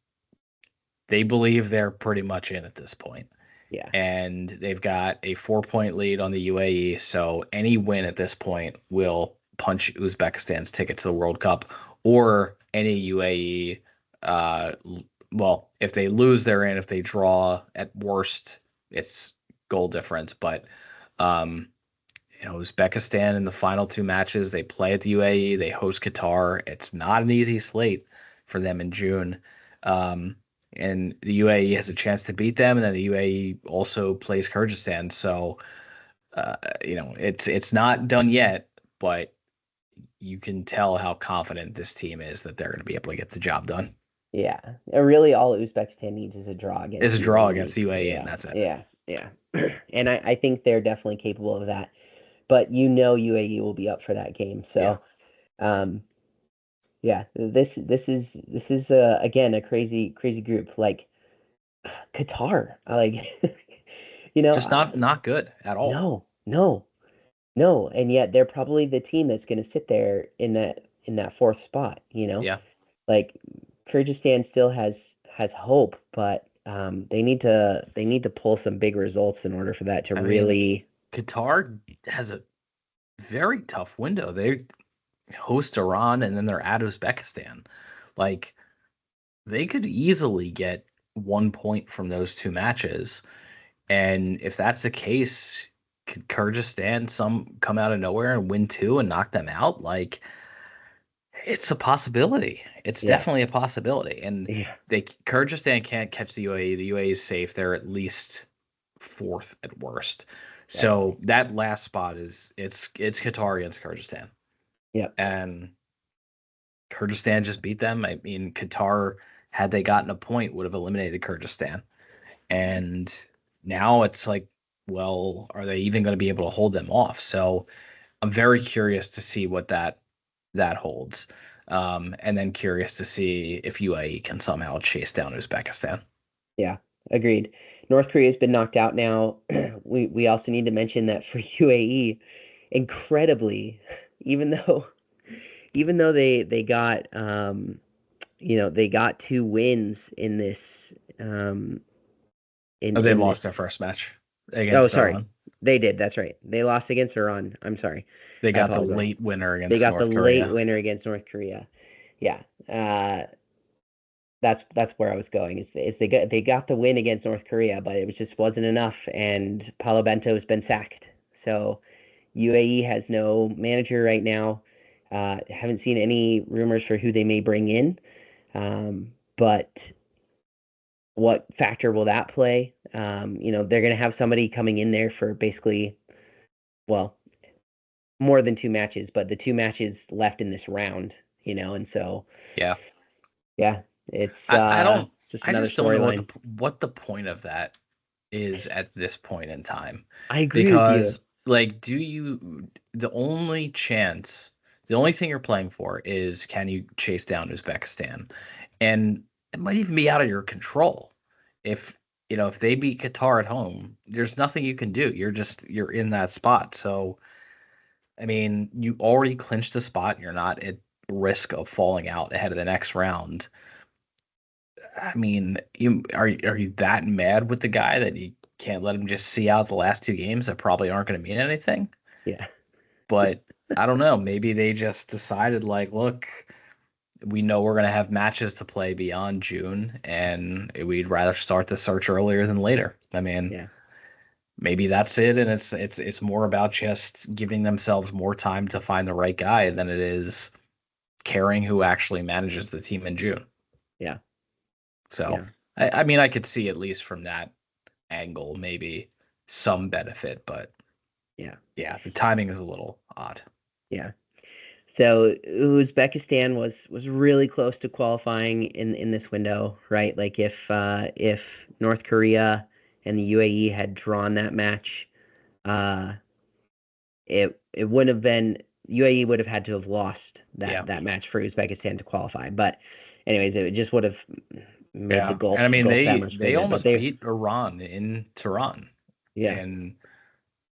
believe they're pretty much in at this point. Yeah. And they've got a 4-point lead on the UAE, so any win at this point will punch Uzbekistan's ticket to the World Cup, or any UAE. Well, if they lose, they're in. If they draw, at worst, it's goal difference. But Uzbekistan in the final two matches, they play at the UAE. They host Qatar. It's not an easy slate for them in June. And the UAE has a chance to beat them, and then the UAE also plays Kyrgyzstan. So, it's not done yet, but you can tell how confident this team is that they're going to be able to get the job done. Yeah, really, all Uzbekistan needs is a draw against. UAE, and that's it. Yeah, and I think they're definitely capable of that. But UAE will be up for that game. So, yeah, this is again a crazy group. Like Qatar, like just not good at all. No, and yet they're probably the team that's going to sit there in that fourth spot. Yeah. Like Kyrgyzstan still has hope, but they need to pull some big results in order for that to really. Qatar has a very tough window. They host Iran and then they're at Uzbekistan. Like they could easily get 1 point from those two matches. And if that's the case, could Kyrgyzstan come out of nowhere and win two and knock them out? Like it's a possibility. It's definitely a possibility. And Kyrgyzstan can't catch the UAE. The UAE is safe. They're at least fourth at worst. So that last spot it's Qatar against Kyrgyzstan. Yeah. And Kyrgyzstan just beat them. I mean, Qatar, had they gotten a point, would have eliminated Kyrgyzstan. And now it's like, well, are they even going to be able to hold them off? So I'm very curious to see what that holds. And then curious to see if UAE can somehow chase down Uzbekistan. Yeah, agreed. North Korea's been knocked out now. We also need to mention that for UAE, incredibly, even though they got they got 2 wins in this They lost their first match Oh, against sorry. Iran. They did. That's right. They lost against Iran. I'm sorry. They I got the apologize. late winner They against got North the Korea. late winner against North Korea. Yeah. That's where I was going. Is they got the win against North Korea, but it just wasn't enough, and Paulo Bento has been sacked. So UAE has no manager right now. Haven't seen any rumors for who they may bring in, but what factor will that play? They're going to have somebody coming in there for basically, well, more than 2 matches, but the 2 matches left in this round, and so Yeah. It's I just another just don't know storyline. what the point of that is at this point in time. I agree with you. Like, the only thing you're playing for is, can you chase down Uzbekistan? And it might even be out of your control. If they beat Qatar at home, there's nothing you can do. You're in that spot. So, I mean, you already clinched a spot. You're not at risk of falling out ahead of the next round. I mean, are you that mad with the guy that you can't let him just see out the last 2 games that probably aren't going to mean anything? Yeah. But I don't know. Maybe they just decided, like, look, we know we're going to have matches to play beyond June, and we'd rather start the search earlier than later. I mean, maybe that's it, and it's more about just giving themselves more time to find the right guy than it is caring who actually manages the team in June. Yeah. So, yeah. I mean, I could see, at least from that angle, maybe some benefit, but yeah, the timing is a little odd. Yeah. So Uzbekistan was really close to qualifying in this window, right? Like if North Korea and the UAE had drawn that match, it wouldn't have been, UAE would have had to have lost that match for Uzbekistan to qualify. But anyways, it just would have made the goal. And I mean, they almost beat Iran in Tehran. Yeah. And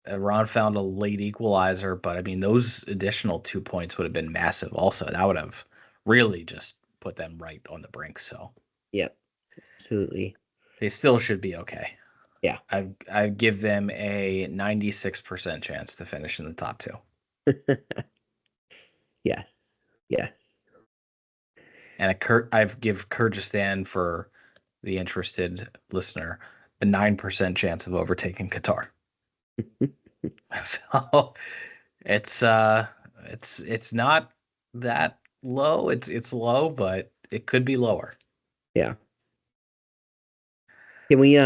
Iran found a late equalizer, but I mean, those additional 2 points would have been massive also. That would have really just put them right on the brink. So, yep, absolutely. They still should be okay. Yeah. I give them a 96% chance to finish in the top 2. Yeah. And I give Kyrgyzstan, for the interested listener, a 9% chance of overtaking Qatar. So it's not that low. It's low, but it could be lower. Yeah. Can we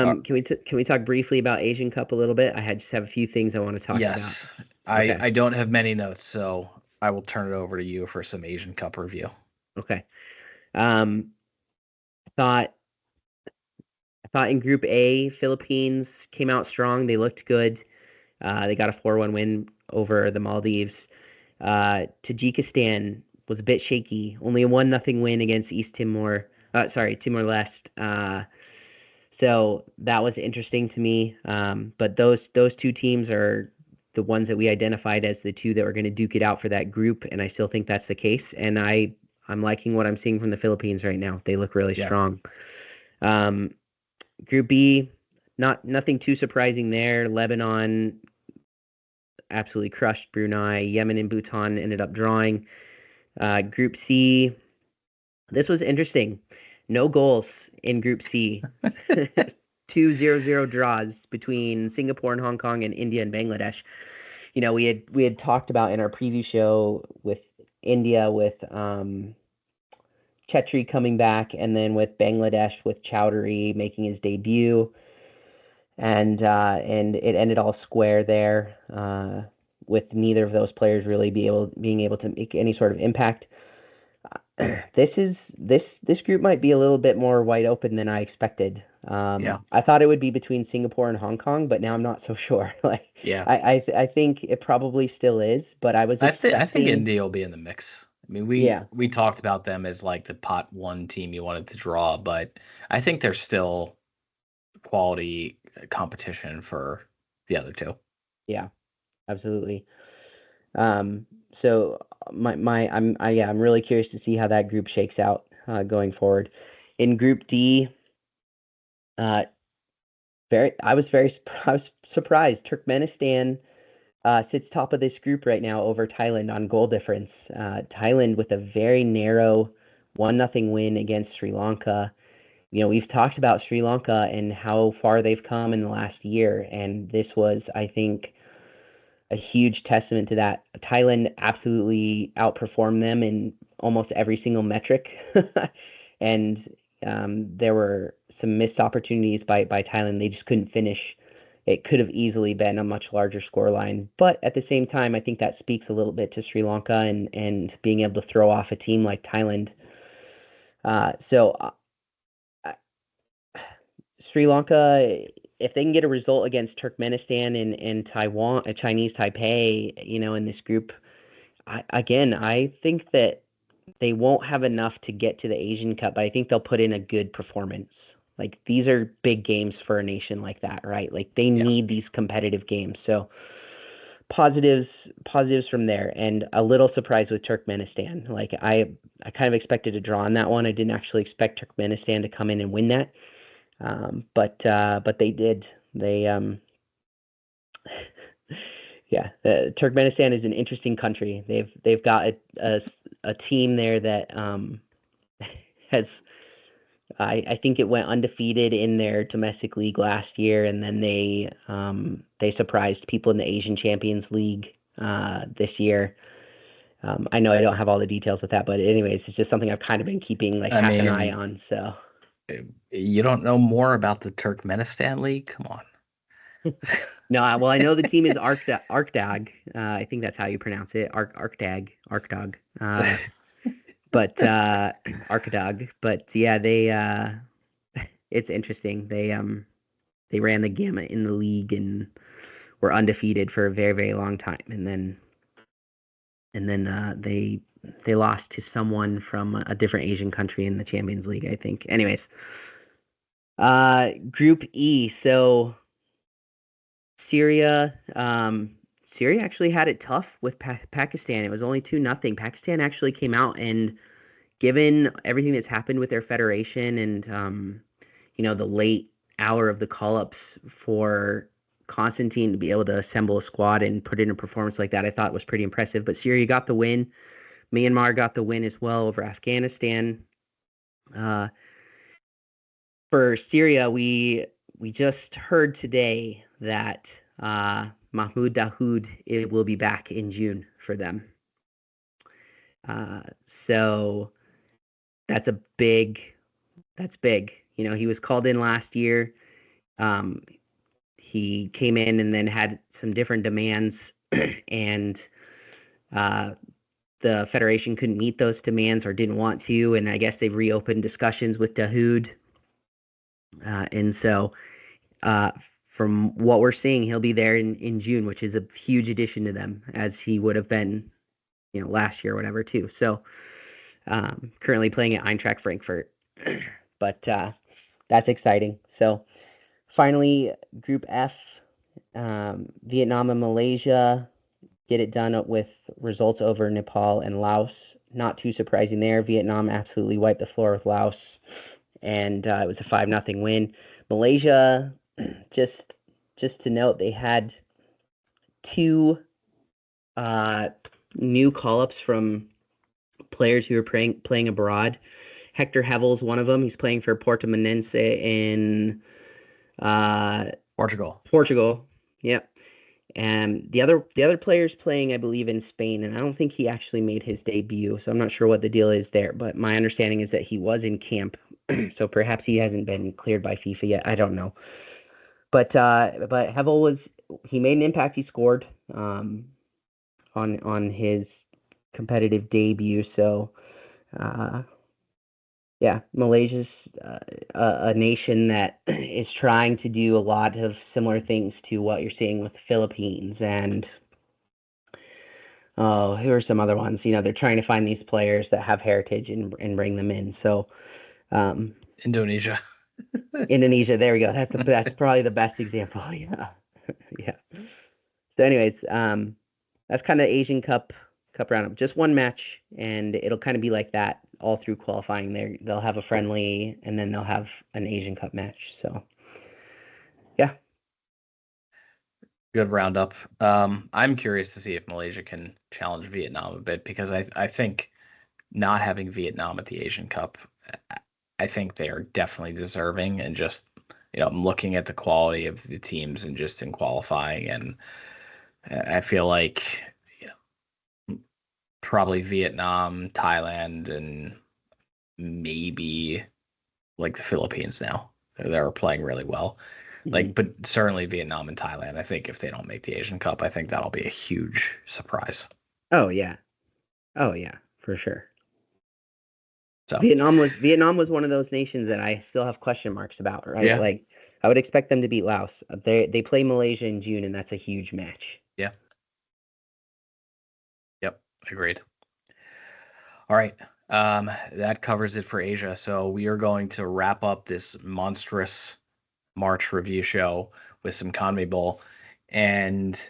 talk briefly about Asian Cup a little bit? I just have a few things I want to talk about. Yes. I don't have many notes, so I will turn it over to you for some Asian Cup review. Okay. I thought in Group A, Philippines came out strong. They looked good. They got a 4-1 win over the Maldives. Tajikistan was a bit shaky. Only a 1-0 win against Timor-Leste. So that was interesting to me. But those 2 teams are the ones that we identified as the 2 that were going to duke it out for that group, and I still think that's the case. And I'm liking what I'm seeing from the Philippines right now. They look really strong. Group B, nothing too surprising there. Lebanon absolutely crushed Brunei. Yemen and Bhutan ended up drawing. Group C, this was interesting. No goals in Group C. 2 0-0 draws between Singapore and Hong Kong, and India and Bangladesh. We had talked about in our preview show with India with Chetri coming back, and then with Bangladesh with Chowdhury making his debut, and it ended all square there, with neither of those players really being able to make any sort of impact. This group might be a little bit more wide open than I expected. I thought it would be between Singapore and Hong Kong, but now I'm not so sure. I think it probably still is, but I think India will be in the mix. I mean, we talked about them as like the pot 1 team you wanted to draw, but I think they're still quality competition for the other two. Yeah, absolutely. So I'm really curious to see how that group shakes out going forward. In Group D, I was surprised. Turkmenistan sits top of this group right now over Thailand on goal difference. Thailand with a very narrow 1-0 win against Sri Lanka. We've talked about Sri Lanka and how far they've come in the last year, and this was, I think, a huge testament to that. Thailand absolutely outperformed them in almost every single metric, and there were some missed opportunities by Thailand. They just couldn't finish. It could have easily been a much larger scoreline, but at the same time, I think that speaks a little bit to Sri Lanka and being able to throw off a team like Thailand. Sri Lanka, if they can get a result against Turkmenistan and Taiwan, Chinese Taipei, in this group, I think that they won't have enough to get to the Asian Cup, but I think they'll put in a good performance. Like, these are big games for a nation like that, right? Like, they need these competitive games. So positives from there, and a little surprised with Turkmenistan. Like, I kind of expected a draw on that one. I didn't actually expect Turkmenistan to come in and win that. But they did. Turkmenistan is an interesting country. They've got a team there that has, I think it went undefeated in their domestic league last year, and then they surprised people in the Asian Champions League this year. I know I don't have all the details with that, but anyways, it's just something I've kind of been keeping half an eye on. So you don't know more about the Turkmenistan League? Come on. No, well, I know the team is Arkdag. I think that's how you pronounce it, Arkdag. But Arkdag. But yeah, it's interesting. They ran the gamut in the league and were undefeated for a very, very long time, and then they lost to someone from a different Asian country in the Champions League, I think. Anyways, Group E. So Syria actually had it tough with Pakistan. It was only 2-0. Pakistan actually came out, and given everything that's happened with their federation and the late hour of the call-ups for Constantine to be able to assemble a squad and put in a performance like that, I thought was pretty impressive. But Syria got the win. Myanmar got the win as well over Afghanistan. For Syria, we just heard today that Mahmoud Dahoud will be back in June for them. So that's big. He was called in last year. He came in and then had some different demands, and the federation couldn't meet those demands or didn't want to, and I guess they've reopened discussions with Dahoud. And so from what we're seeing, he'll be there in June, which is a huge addition to them, as he would have been, last year or whatever too. So currently playing at Eintracht Frankfurt, but that's exciting. So finally, Group F, Vietnam and Malaysia get it done with results over Nepal and Laos. Not too surprising there. Vietnam absolutely wiped the floor with Laos, and it was a 5-0 win. Malaysia, just to note, they had two new call-ups from players who were playing abroad. Hector Hevel's one of them. He's playing for Portimonense in Portugal. Yep. And the other player's playing, I believe, in Spain, and I don't think he actually made his debut, so I'm not sure what the deal is there. But my understanding is that he was in camp, so perhaps he hasn't been cleared by FIFA yet. I don't know. But Hevel he made an impact. He scored on his competitive debut. So Malaysia's a nation that is trying to do a lot of similar things to what you're seeing with the Philippines and who are some other ones? They're trying to find these players that have heritage and bring them in. So Indonesia. Indonesia. There we go. That's probably the best example. Yeah. Yeah. So anyways, that's kind of Asian Cup roundup. Just one match, and it'll kind of be like that all through qualifying. They'll have a friendly, and then they'll have an Asian Cup match. So yeah. Good roundup. I'm curious to see if Malaysia can challenge Vietnam a bit, because I think not having Vietnam at the Asian Cup, I think they are definitely deserving. And just, I'm looking at the quality of the teams and just in qualifying, and I feel like, probably Vietnam, Thailand, and maybe like the Philippines now. They're playing really well. Mhm. But certainly Vietnam and Thailand. I think if they don't make the Asian Cup, I think that'll be a huge surprise. Oh yeah. Oh yeah, for sure. So Vietnam was one of those nations that I still have question marks about, right? Yeah. Like I would expect them to beat Laos. They play Malaysia in June, and that's a huge match. yeah. Yep. Agreed. All right. That covers it for Asia. So we are going to wrap up this monstrous March review show with some CONMEBOL, and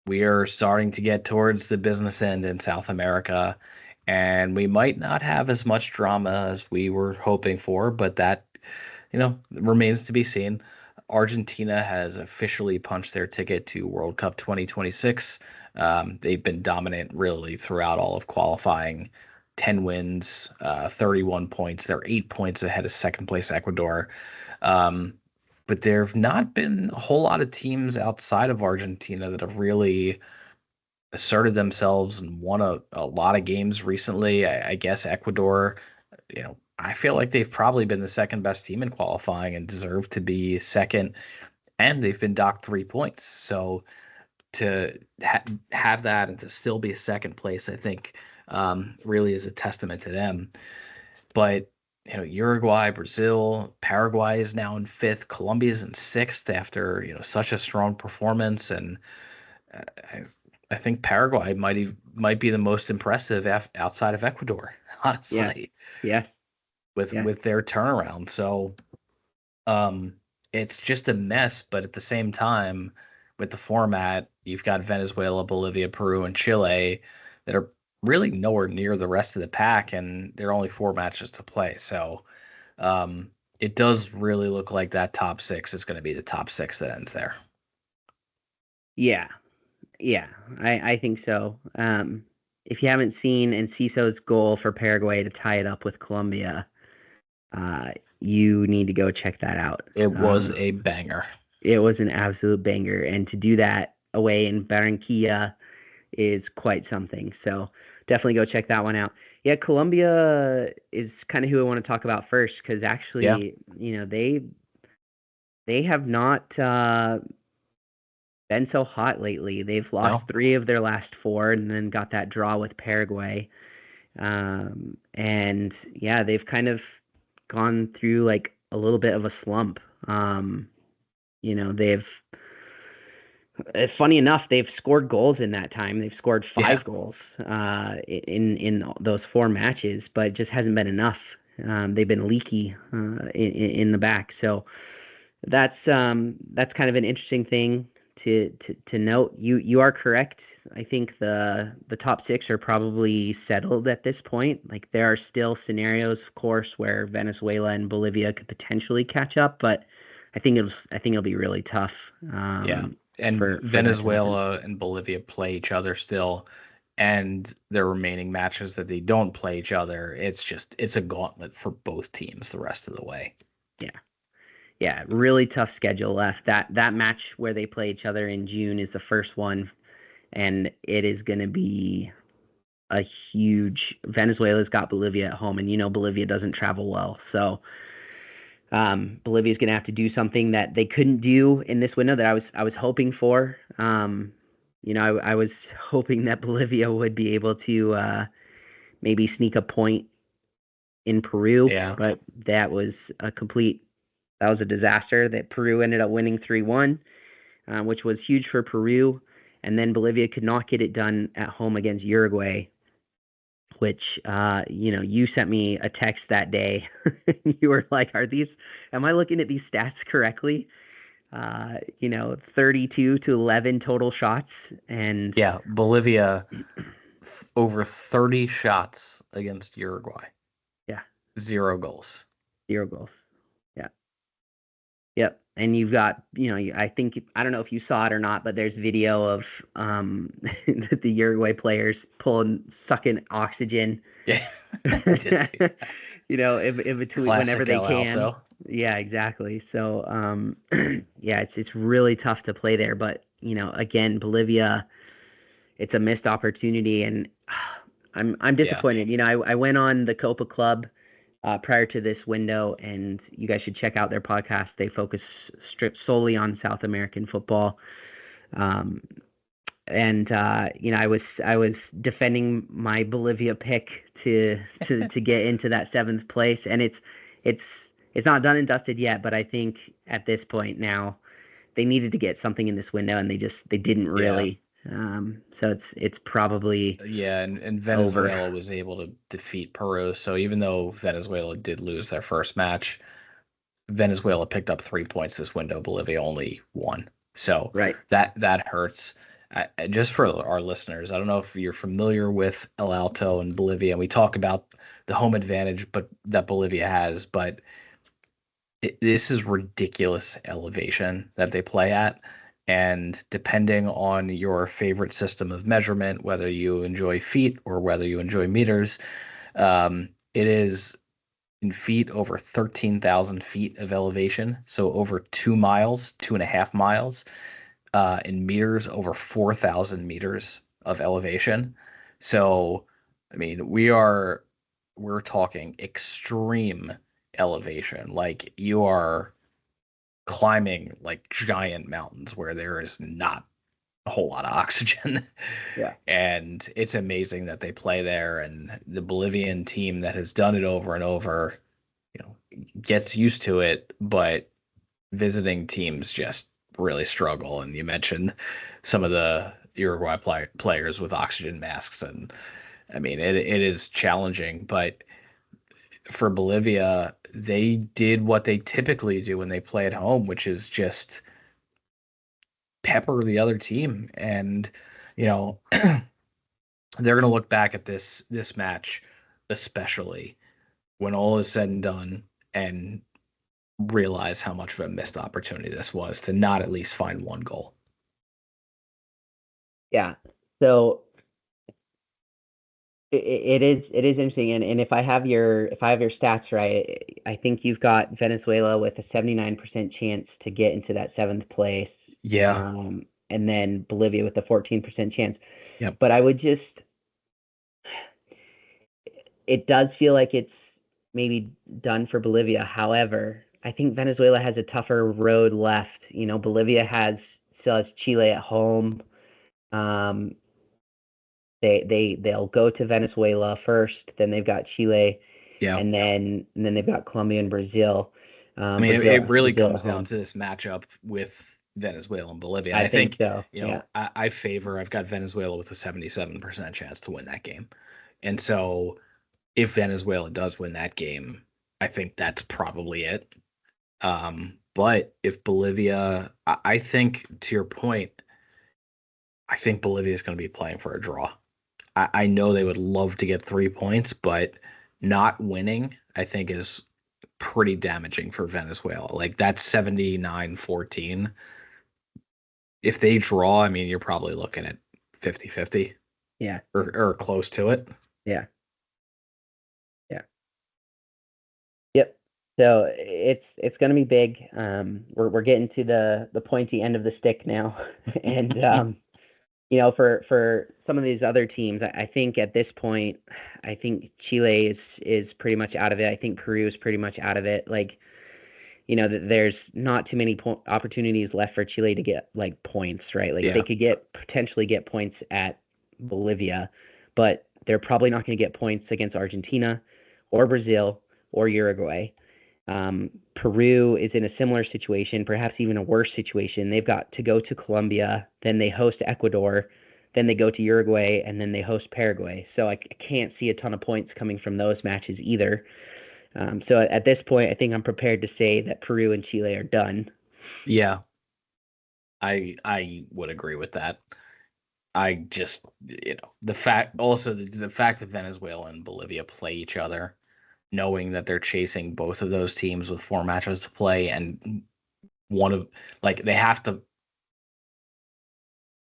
we are starting to get towards the business end in South America, and we might not have as much drama as we were hoping for, but that, remains to be seen. Argentina has officially punched their ticket to World Cup 2026. They've been dominant really throughout all of qualifying. 10 wins, 31 points. They're 8 points ahead of second place Ecuador. But there have not been a whole lot of teams outside of Argentina that have really asserted themselves and won a lot of games recently. I guess Ecuador, I feel like they've probably been the second best team in qualifying and deserve to be second, and they've been docked 3 points. So to have that and to still be second place, I think really is a testament to them. But Uruguay, Brazil, Paraguay is now in fifth. Colombia is in sixth after such a strong performance, and I, I think Paraguay might be the most impressive outside of Ecuador, honestly. Yeah. With their turnaround. So it's just a mess, but at the same time, with the format, you've got Venezuela, Bolivia, Peru, and Chile that are really nowhere near the rest of the pack, and there are only 4 matches to play. So it does really look like that top 6 is going to be the top 6 that ends there. Yeah. I think so. If you haven't seen Enciso's goal for Paraguay to tie it up with Colombia, you need to go check that out. It was a banger. It was an absolute banger, and to do that away in Barranquilla is quite something. So definitely go check that one out. Yeah, Colombia is kind of who I want to talk about first, because actually, they have not been so hot lately. They've lost 3 of their last 4, and then got that draw with Paraguay. And yeah, they've kind of gone through like a little bit of a slump. Funny enough, they've scored goals in that time. They've scored 5 goals in those 4 matches, but it just hasn't been enough. They've been leaky in the back. So that's kind of an interesting thing to note. You are correct. I think the top 6 are probably settled at this point. Like there are still scenarios, of course, where Venezuela and Bolivia could potentially catch up, but I think it'll be really tough. And Venezuela and Bolivia play each other still, and their remaining matches that they don't play each other, it's a gauntlet for both teams the rest of the way. Yeah, really tough schedule left. That match where they play each other in June is the first one, and it is going to be a huge. Venezuela's got Bolivia at home, and Bolivia doesn't travel well, so Bolivia's going to have to do something that they couldn't do in this window that I was hoping for. I was hoping that Bolivia would be able to maybe sneak a point in Peru, but that was a disaster. That Peru ended up winning 3-1, which was huge for Peru. And then Bolivia could not get it done at home against Uruguay, which, you sent me a text that day. You were like, am I looking at these stats correctly? 32 to 11 total shots. And Yeah, Bolivia over 30 shots against Uruguay. Yeah. 0 goals. 0 goals. Yeah. Yep. And you've got, I don't know if you saw it or not, but there's video of the Uruguay players sucking oxygen. Yeah. I did see that. In between Classic whenever they El can. Alto. Yeah, exactly. So, yeah, it's really tough to play there. But, again, Bolivia, it's a missed opportunity, and I'm disappointed. Yeah. I went on the Copa Club prior to this window, and you guys should check out their podcast. They focus solely on South American football. I was defending my Bolivia pick to get into that 7th place, and it's not done and dusted yet, but I think at this point now they needed to get something in this window, and they didn't really. So it's probably and Venezuela was able to defeat Peru. So even though Venezuela did lose their first match, Venezuela picked up 3 points this window. Bolivia only 1. So that hurts. Just for our listeners, I don't know if you're familiar with El Alto and Bolivia, and we talk about the home advantage that Bolivia has, but this is ridiculous elevation that they play at. And depending on your favorite system of measurement, whether you enjoy feet or whether you enjoy meters, it is in feet over 13,000 feet of elevation. So over 2 miles, 2.5 miles. In meters, over 4,000 meters of elevation. So, I mean, we're talking extreme elevation. Like, you are climbing like giant mountains where there is not a whole lot of oxygen. Yeah. And it's amazing that they play there, and the Bolivian team that has done it over and over, gets used to it, but visiting teams just really struggle. And you mentioned some of the Uruguay players with oxygen masks, and I mean it is challenging, but for Bolivia, they did what they typically do when they play at home, which is just pepper the other team. And they're going to look back at this match, especially when all is said and done, and realize how much of a missed opportunity this was to not at least find 1 goal. Yeah. So it is interesting, and if I have your stats right, I think you've got Venezuela with a 79% chance to get into that 7th place. Yeah. And then Bolivia with a 14% chance. Yep. But it does feel like it's maybe done for Bolivia. However, I think Venezuela has a tougher road left. Bolivia still has Chile at home. They'll go to Venezuela first, then they've got Chile, and then they've got Colombia and Brazil. I mean, it really comes down to this matchup with Venezuela and Bolivia. And I think so. I've got Venezuela with a 77% chance to win that game. And so if Venezuela does win that game, I think that's probably it. But if Bolivia, I think, to your point, I think Bolivia is going to be playing for a draw. I know they would love to get 3 points, but not winning, I think, is pretty damaging for Venezuela. Like, that's 79-14. If they draw, I mean, you're probably looking at 50-50. Yeah. Or close to it. Yeah. Yep. So it's going to be big. We're getting to the pointy end of the stick now, and for some of these other teams, I think at this point, I think Chile is pretty much out of it. I think Peru is pretty much out of it. Like, there's not too many opportunities left for Chile to get like points, right? Like they could potentially get points at Bolivia, but they're probably not going to get points against Argentina or Brazil or Uruguay. Peru is in a similar situation, perhaps even a worse situation. They've got to go to Colombia, then they host Ecuador, Then they go to Uruguay, and then they host Paraguay. So I can't see a ton of points coming from those matches either. So at this point, I think I'm prepared to say that Peru and Chile are done. Yeah, I would agree with that. I just, the fact that Venezuela and Bolivia play each other, knowing that they're chasing both of those teams with 4 matches to play, and they have to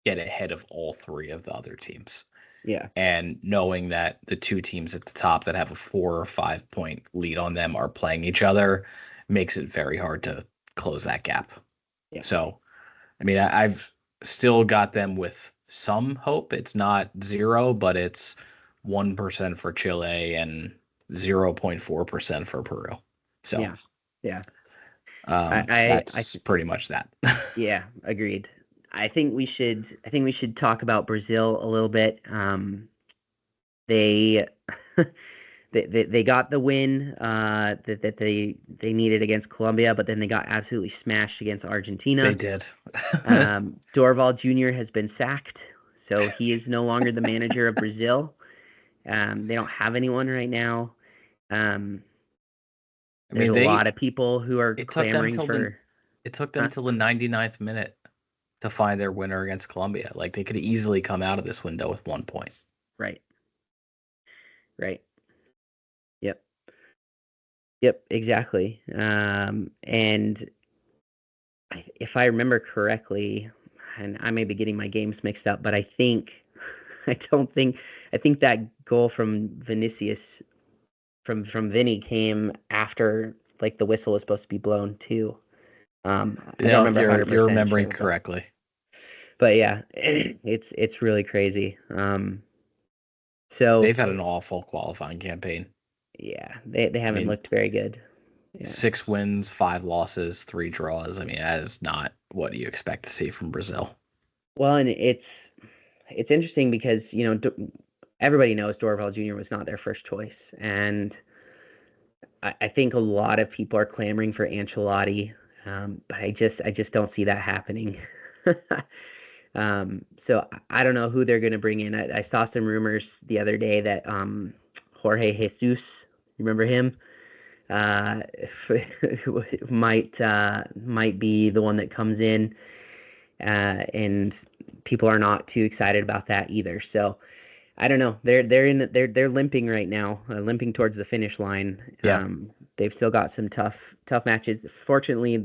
get ahead of all 3 of the other teams. Yeah. And knowing that the 2 teams at the top that have a 4 or 5 point lead on them are playing each other makes it very hard to close that gap. Yeah. So, I mean, I've still got them with some hope. It's not 0, but it's 1% for Chile and 0.4% for Peru. So, yeah. That's pretty much that. Yeah, agreed. I think we should talk about Brazil a little bit. They they got the win that they needed against Colombia, but then they got absolutely smashed against Argentina. They did. Dorval Jr. has been sacked, so he is no longer the manager of Brazil. They don't have anyone right now. There's a lot of people who are clamoring for. It took them till the 99th minute to find their winner against Colombia. Like, they could easily come out of this window with 1 point. Right. Yep, exactly. And if I remember correctly, and I may be getting my games mixed up, but I think that goal from Vinicius, from Vinny, came after like the whistle was supposed to be blown too. I don't remember. You're remembering correctly. But yeah, it's really crazy. So they've had an awful qualifying campaign. Yeah, they haven't looked very good. Yeah. 6 wins, 5 losses, 3 draws. I mean, that is not what you expect to see from Brazil. Well, and it's interesting because everybody knows Dorval Jr. was not their first choice, and I think a lot of people are clamoring for Ancelotti, but I just don't see that happening. So I don't know who they're going to bring in. I saw some rumors the other day that Jorge Jesus, you remember him? Might be the one that comes in, and people are not too excited about that either. So I don't know. They're limping right now, limping towards the finish line. Yeah. They've still got some tough matches. Fortunately,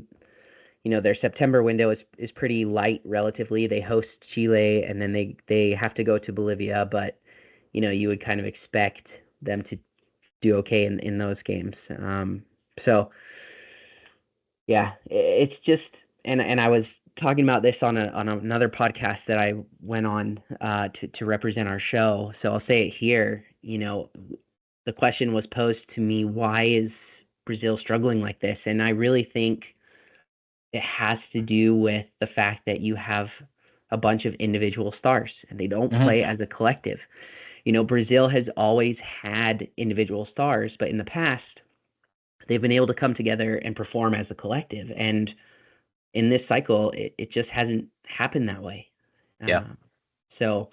their September window is pretty light relatively. They host Chile, and then they have to go to Bolivia, but you would kind of expect them to do okay in those games. So yeah, it's just, and I was talking about this on another podcast that I went on to represent our show. So I'll say it here. The question was posed to me, why is Brazil struggling like this? And I really think it has to do with the fact that you have a bunch of individual stars and they don't play as a collective. Brazil has always had individual stars, but in the past, they've been able to come together and perform as a collective. And in this cycle, it just hasn't happened that way. Yeah. So,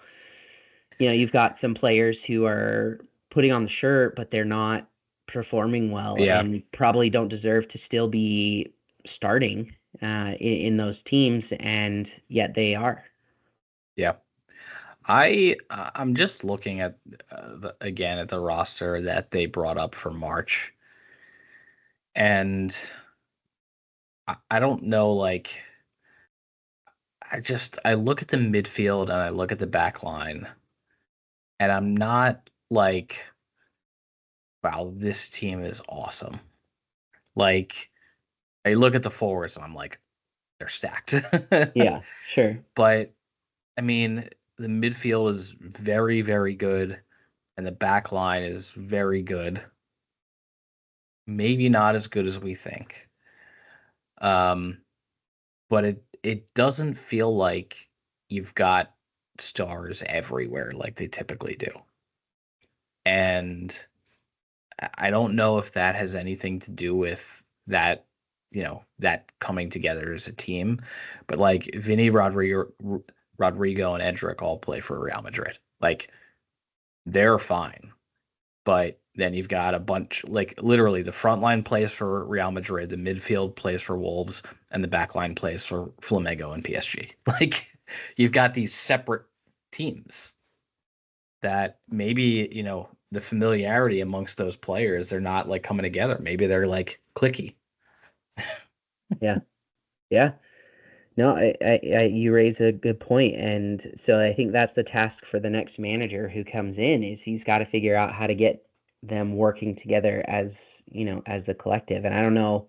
you've got some players who are putting on the shirt, but they're not performing well and probably don't deserve to still be starting in those teams, and yet they are. Yeah. I'm just looking at the roster that they brought up for March, and I don't know. Like, I look at the midfield and I look at the back line, and I'm not like, wow, this team is awesome. Like, I look at the forwards and I'm like, they're stacked. Yeah, sure. But I mean, the midfield is very, very good, and the back line is very good. Maybe not as good as we think. But it doesn't feel like you've got stars everywhere like they typically do. And I don't know if that has anything to do with that, that coming together as a team. But like Vinny Rodrigo and Edric all play for Real Madrid. Like, they're fine. But then you've got a bunch, like literally the front line plays for Real Madrid, the midfield plays for Wolves, and the back line plays for Flamengo and PSG. Like, you've got these separate teams that maybe, the familiarity amongst those players, they're not like coming together. Maybe they're like clicky. Yeah. Yeah. No, you raise a good point, and so I think that's the task for the next manager who comes in, is he's got to figure out how to get them working together as a collective. And I don't know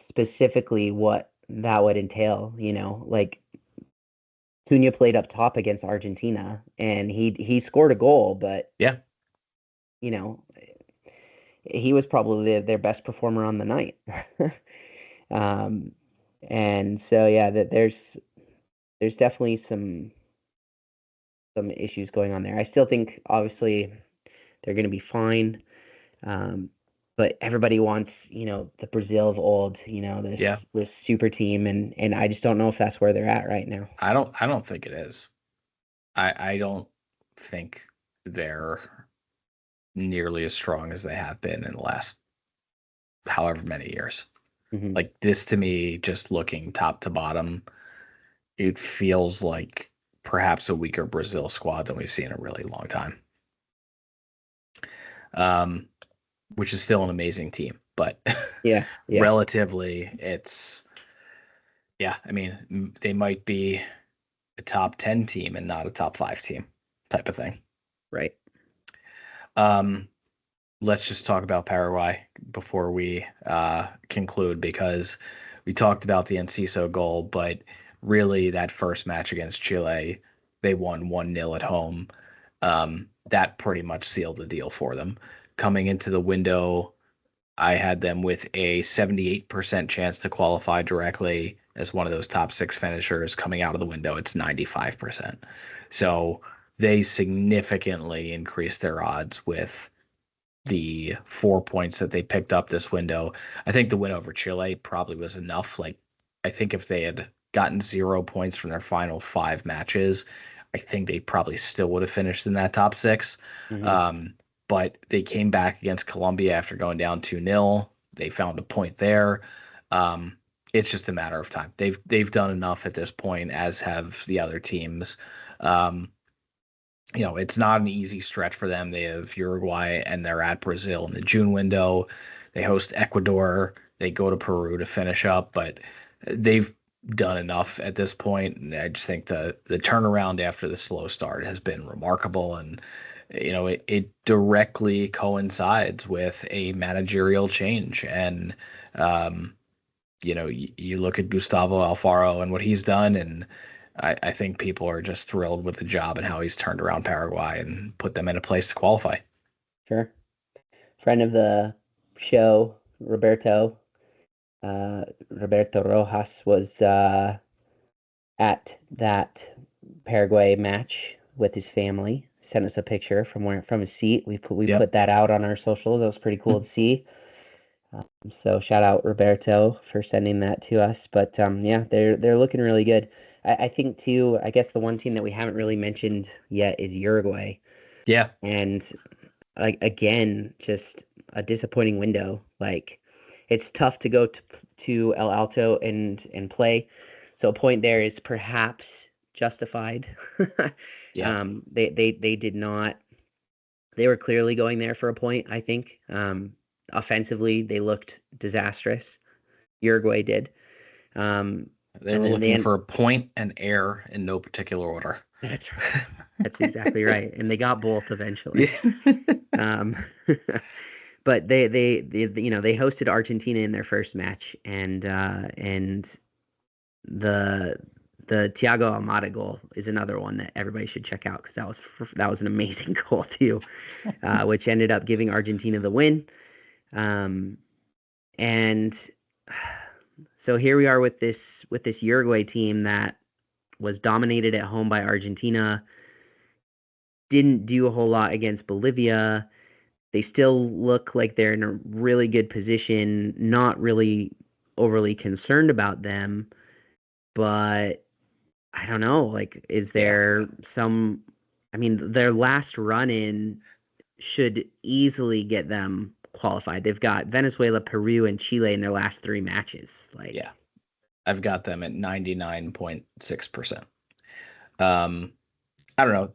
specifically what that would entail. Like Cunha played up top against Argentina, and he scored a goal, but Yeah. He was probably their best performer on the night. And so that there's definitely some issues going on there. I still think obviously they're going to be fine, but everybody wants the Brazil of old, this super team, and I just don't know if that's where they're at right now. I don't think it is. I don't think they're nearly as strong as they have been in the last however many years. Mm-hmm. Like, this to me, just looking top to bottom, it feels like perhaps a weaker Brazil squad than we've seen in a really long time. Which is still an amazing team, but yeah. relatively, it's I mean, they might be a top 10 team and not a top 5 team type of thing. Right. Let's just talk about Paraguay before we conclude, because we talked about the Enciso goal, but really that first match against Chile, they won 1-0 at home. That pretty much sealed the deal for them. Coming into the window, I had them with a 78% chance to qualify directly as one of those top 6 finishers. Coming out of the window, it's 95%. So they significantly increased their odds with the 4 points that they picked up this window. I think the win over Chile probably was enough. Like, I think if they had gotten 0 points from their final 5 matches, I think they probably still would have finished in that top 6. Mm-hmm. But they came back against Colombia after going down 2-0. They found a point there. It's just a matter of time. They've done enough at this point, as have the other teams. It's not an easy stretch for them. They have Uruguay and they're at Brazil in the June window. They host Ecuador. They go to Peru to finish up, but they've done enough at this point. And I just think the turnaround after the slow start has been remarkable. And, it directly coincides with a managerial change. And, you look at Gustavo Alfaro and what he's done, and I think people are just thrilled with the job and how he's turned around Paraguay and put them in a place to qualify. Sure. Friend of the show, Roberto Rojas, was at that Paraguay match with his family. Sent us a picture from his seat. We put that out on our socials. That was pretty cool to see. So shout out Roberto for sending that to us. But they're looking really good. I think too, I guess the one team that we haven't really mentioned yet is Uruguay. Yeah. And again, just a disappointing window. Like, it's tough to go to El Alto and play. So a point there is perhaps justified. Yeah. They did not. They were clearly going there for a point, I think. Offensively, they looked disastrous. Uruguay did. They were looking for a point and air in no particular order. That's right. That's exactly right. And they got both eventually. But they hosted Argentina in their first match, and the Thiago Almada goal is another one that everybody should check out, because that was an amazing goal too, which ended up giving Argentina the win. And so here we are with this Uruguay team that was dominated at home by Argentina, didn't do a whole lot against Bolivia. They still look like they're in a really good position, not really overly concerned about them, but I don't know. Like, is there some? I mean, their last run in should easily get them qualified. They've got Venezuela, Peru, and Chile in their last 3 matches. Like, Yeah, I've got them at 99.6%. I don't know.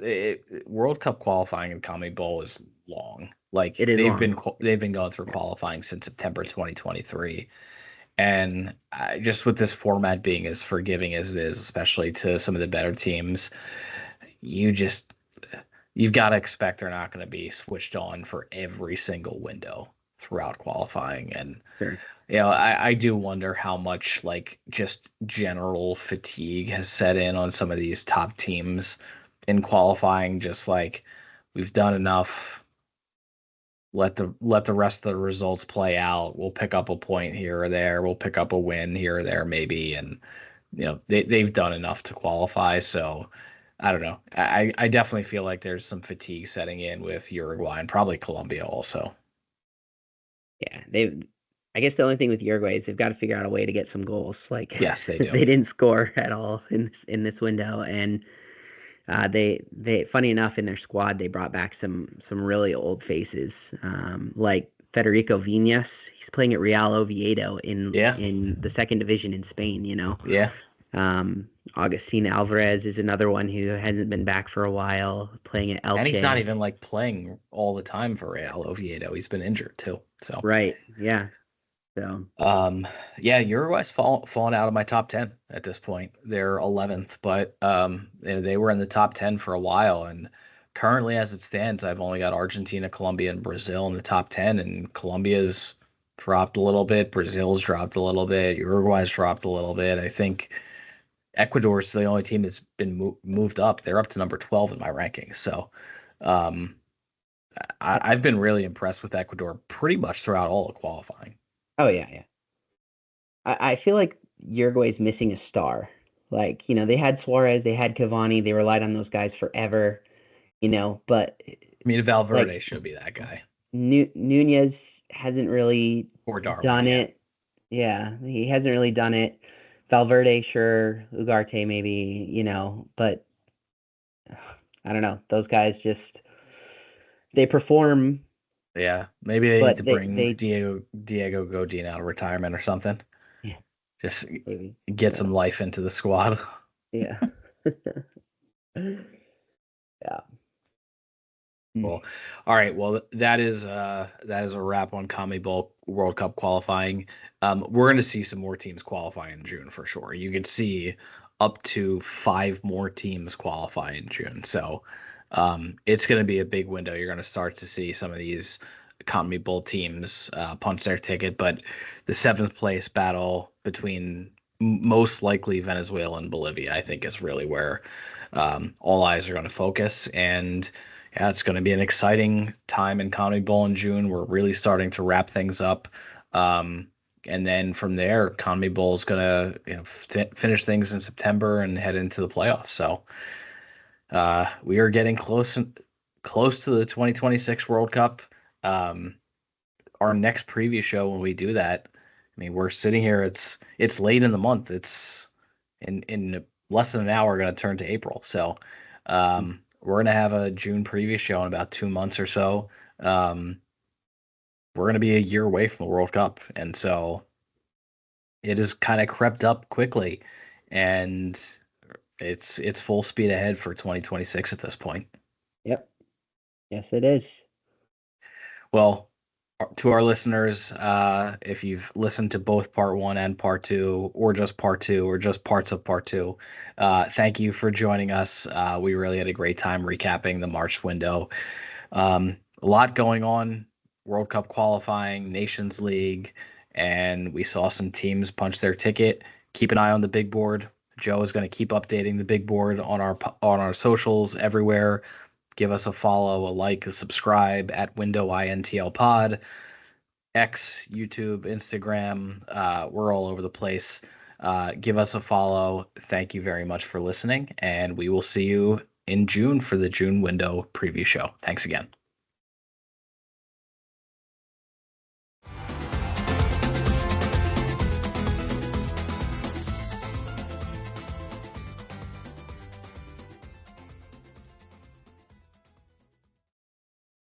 World Cup qualifying in Comedy Bowl is long. Like it is long. they've been going through qualifying since September 2023, and just with this format being as forgiving as it is, especially to some of the better teams, you've got to expect they're not going to be switched on for every single window throughout qualifying. And Sure. I do wonder how much like just general fatigue has set in on some of these top teams in qualifying. Just like we've done enough. Let the rest of the results play out. We'll pick up a point here or there. We'll pick up a win here or there maybe, and they've done enough to qualify. So I don't know. I definitely feel like there's some fatigue setting in with Uruguay and probably Colombia also. Yeah, I guess the only thing with Uruguay is they've got to figure out a way to get some goals. Like, yes, they do. They didn't score at all in this window, and they funny enough in their squad they brought back some really old faces, like Federico Viñas. He's playing at Real Oviedo in the second division in Spain. Yeah. Agustin Alvarez is another one who hasn't been back for a while, playing at Elche. And he's not even like playing all the time for Real Oviedo. He's been injured too. So right, yeah. So Uruguay's fallen out of my top 10 at this point. They're 11th, but they were in the top 10 for a while, and currently as it stands, I've only got Argentina, Colombia, and Brazil in the top 10, and Colombia's dropped a little bit, Brazil's dropped a little bit, Uruguay's dropped a little bit. I think Ecuador's the only team that's been moved up. They're up to number 12 in my rankings. So I've been really impressed with Ecuador pretty much throughout all of qualifying. Oh, yeah. I feel like Uruguay's missing a star. Like, they had Suarez, they had Cavani, they relied on those guys forever, but... I mean, Valverde should be that guy. Nunez hasn't really done it. Yeah, he hasn't really done it. Valverde, sure. Ugarte, maybe, but I don't know. Those guys just, they perform. Yeah, maybe they need to bring Diego Godin out of retirement or something. Yeah, just maybe get some life into the squad. Yeah. Yeah. Well, all right. Well, that is a wrap on Comedy Bowl World Cup qualifying. We're going to see some more teams qualify in June for sure. You could see up to 5 more teams qualify in June. So it's going to be a big window. You're going to start to see some of these Comedy Bowl teams punch their ticket. But the 7th place battle between most likely Venezuela and Bolivia, I think, is really where all eyes are going to focus. And yeah, it's going to be an exciting time in Comedy Bowl in June. We're really starting to wrap things up. And then from there, Comedy Bowl is going to finish things in September and head into the playoffs. So we are getting close to the 2026 World Cup. Our next preview show, when we do that, I mean, we're sitting here. It's late in the month. It's in less than an hour going to turn to April. So we're going to have a June preview show in about 2 months or so. We're going to be a year away from the World Cup. And so it has kind of crept up quickly, and it's full speed ahead for 2026 at this point. Yep. Yes, it is. Well, to our listeners, if you've listened to both part 1 and part 2, or just part 2, or just parts of part 2, thank you for joining us. We really had a great time recapping the March window. A lot going on, World Cup qualifying, Nations League, and we saw some teams punch their ticket. Keep an eye on the big board. Joe is going to keep updating the big board on our socials everywhere. Give us a follow, a like, a subscribe at Window INTL Pod, X, YouTube, Instagram. We're all over the place. Give us a follow. Thank you very much for listening, and we will see you in June for the June Window preview show. Thanks again.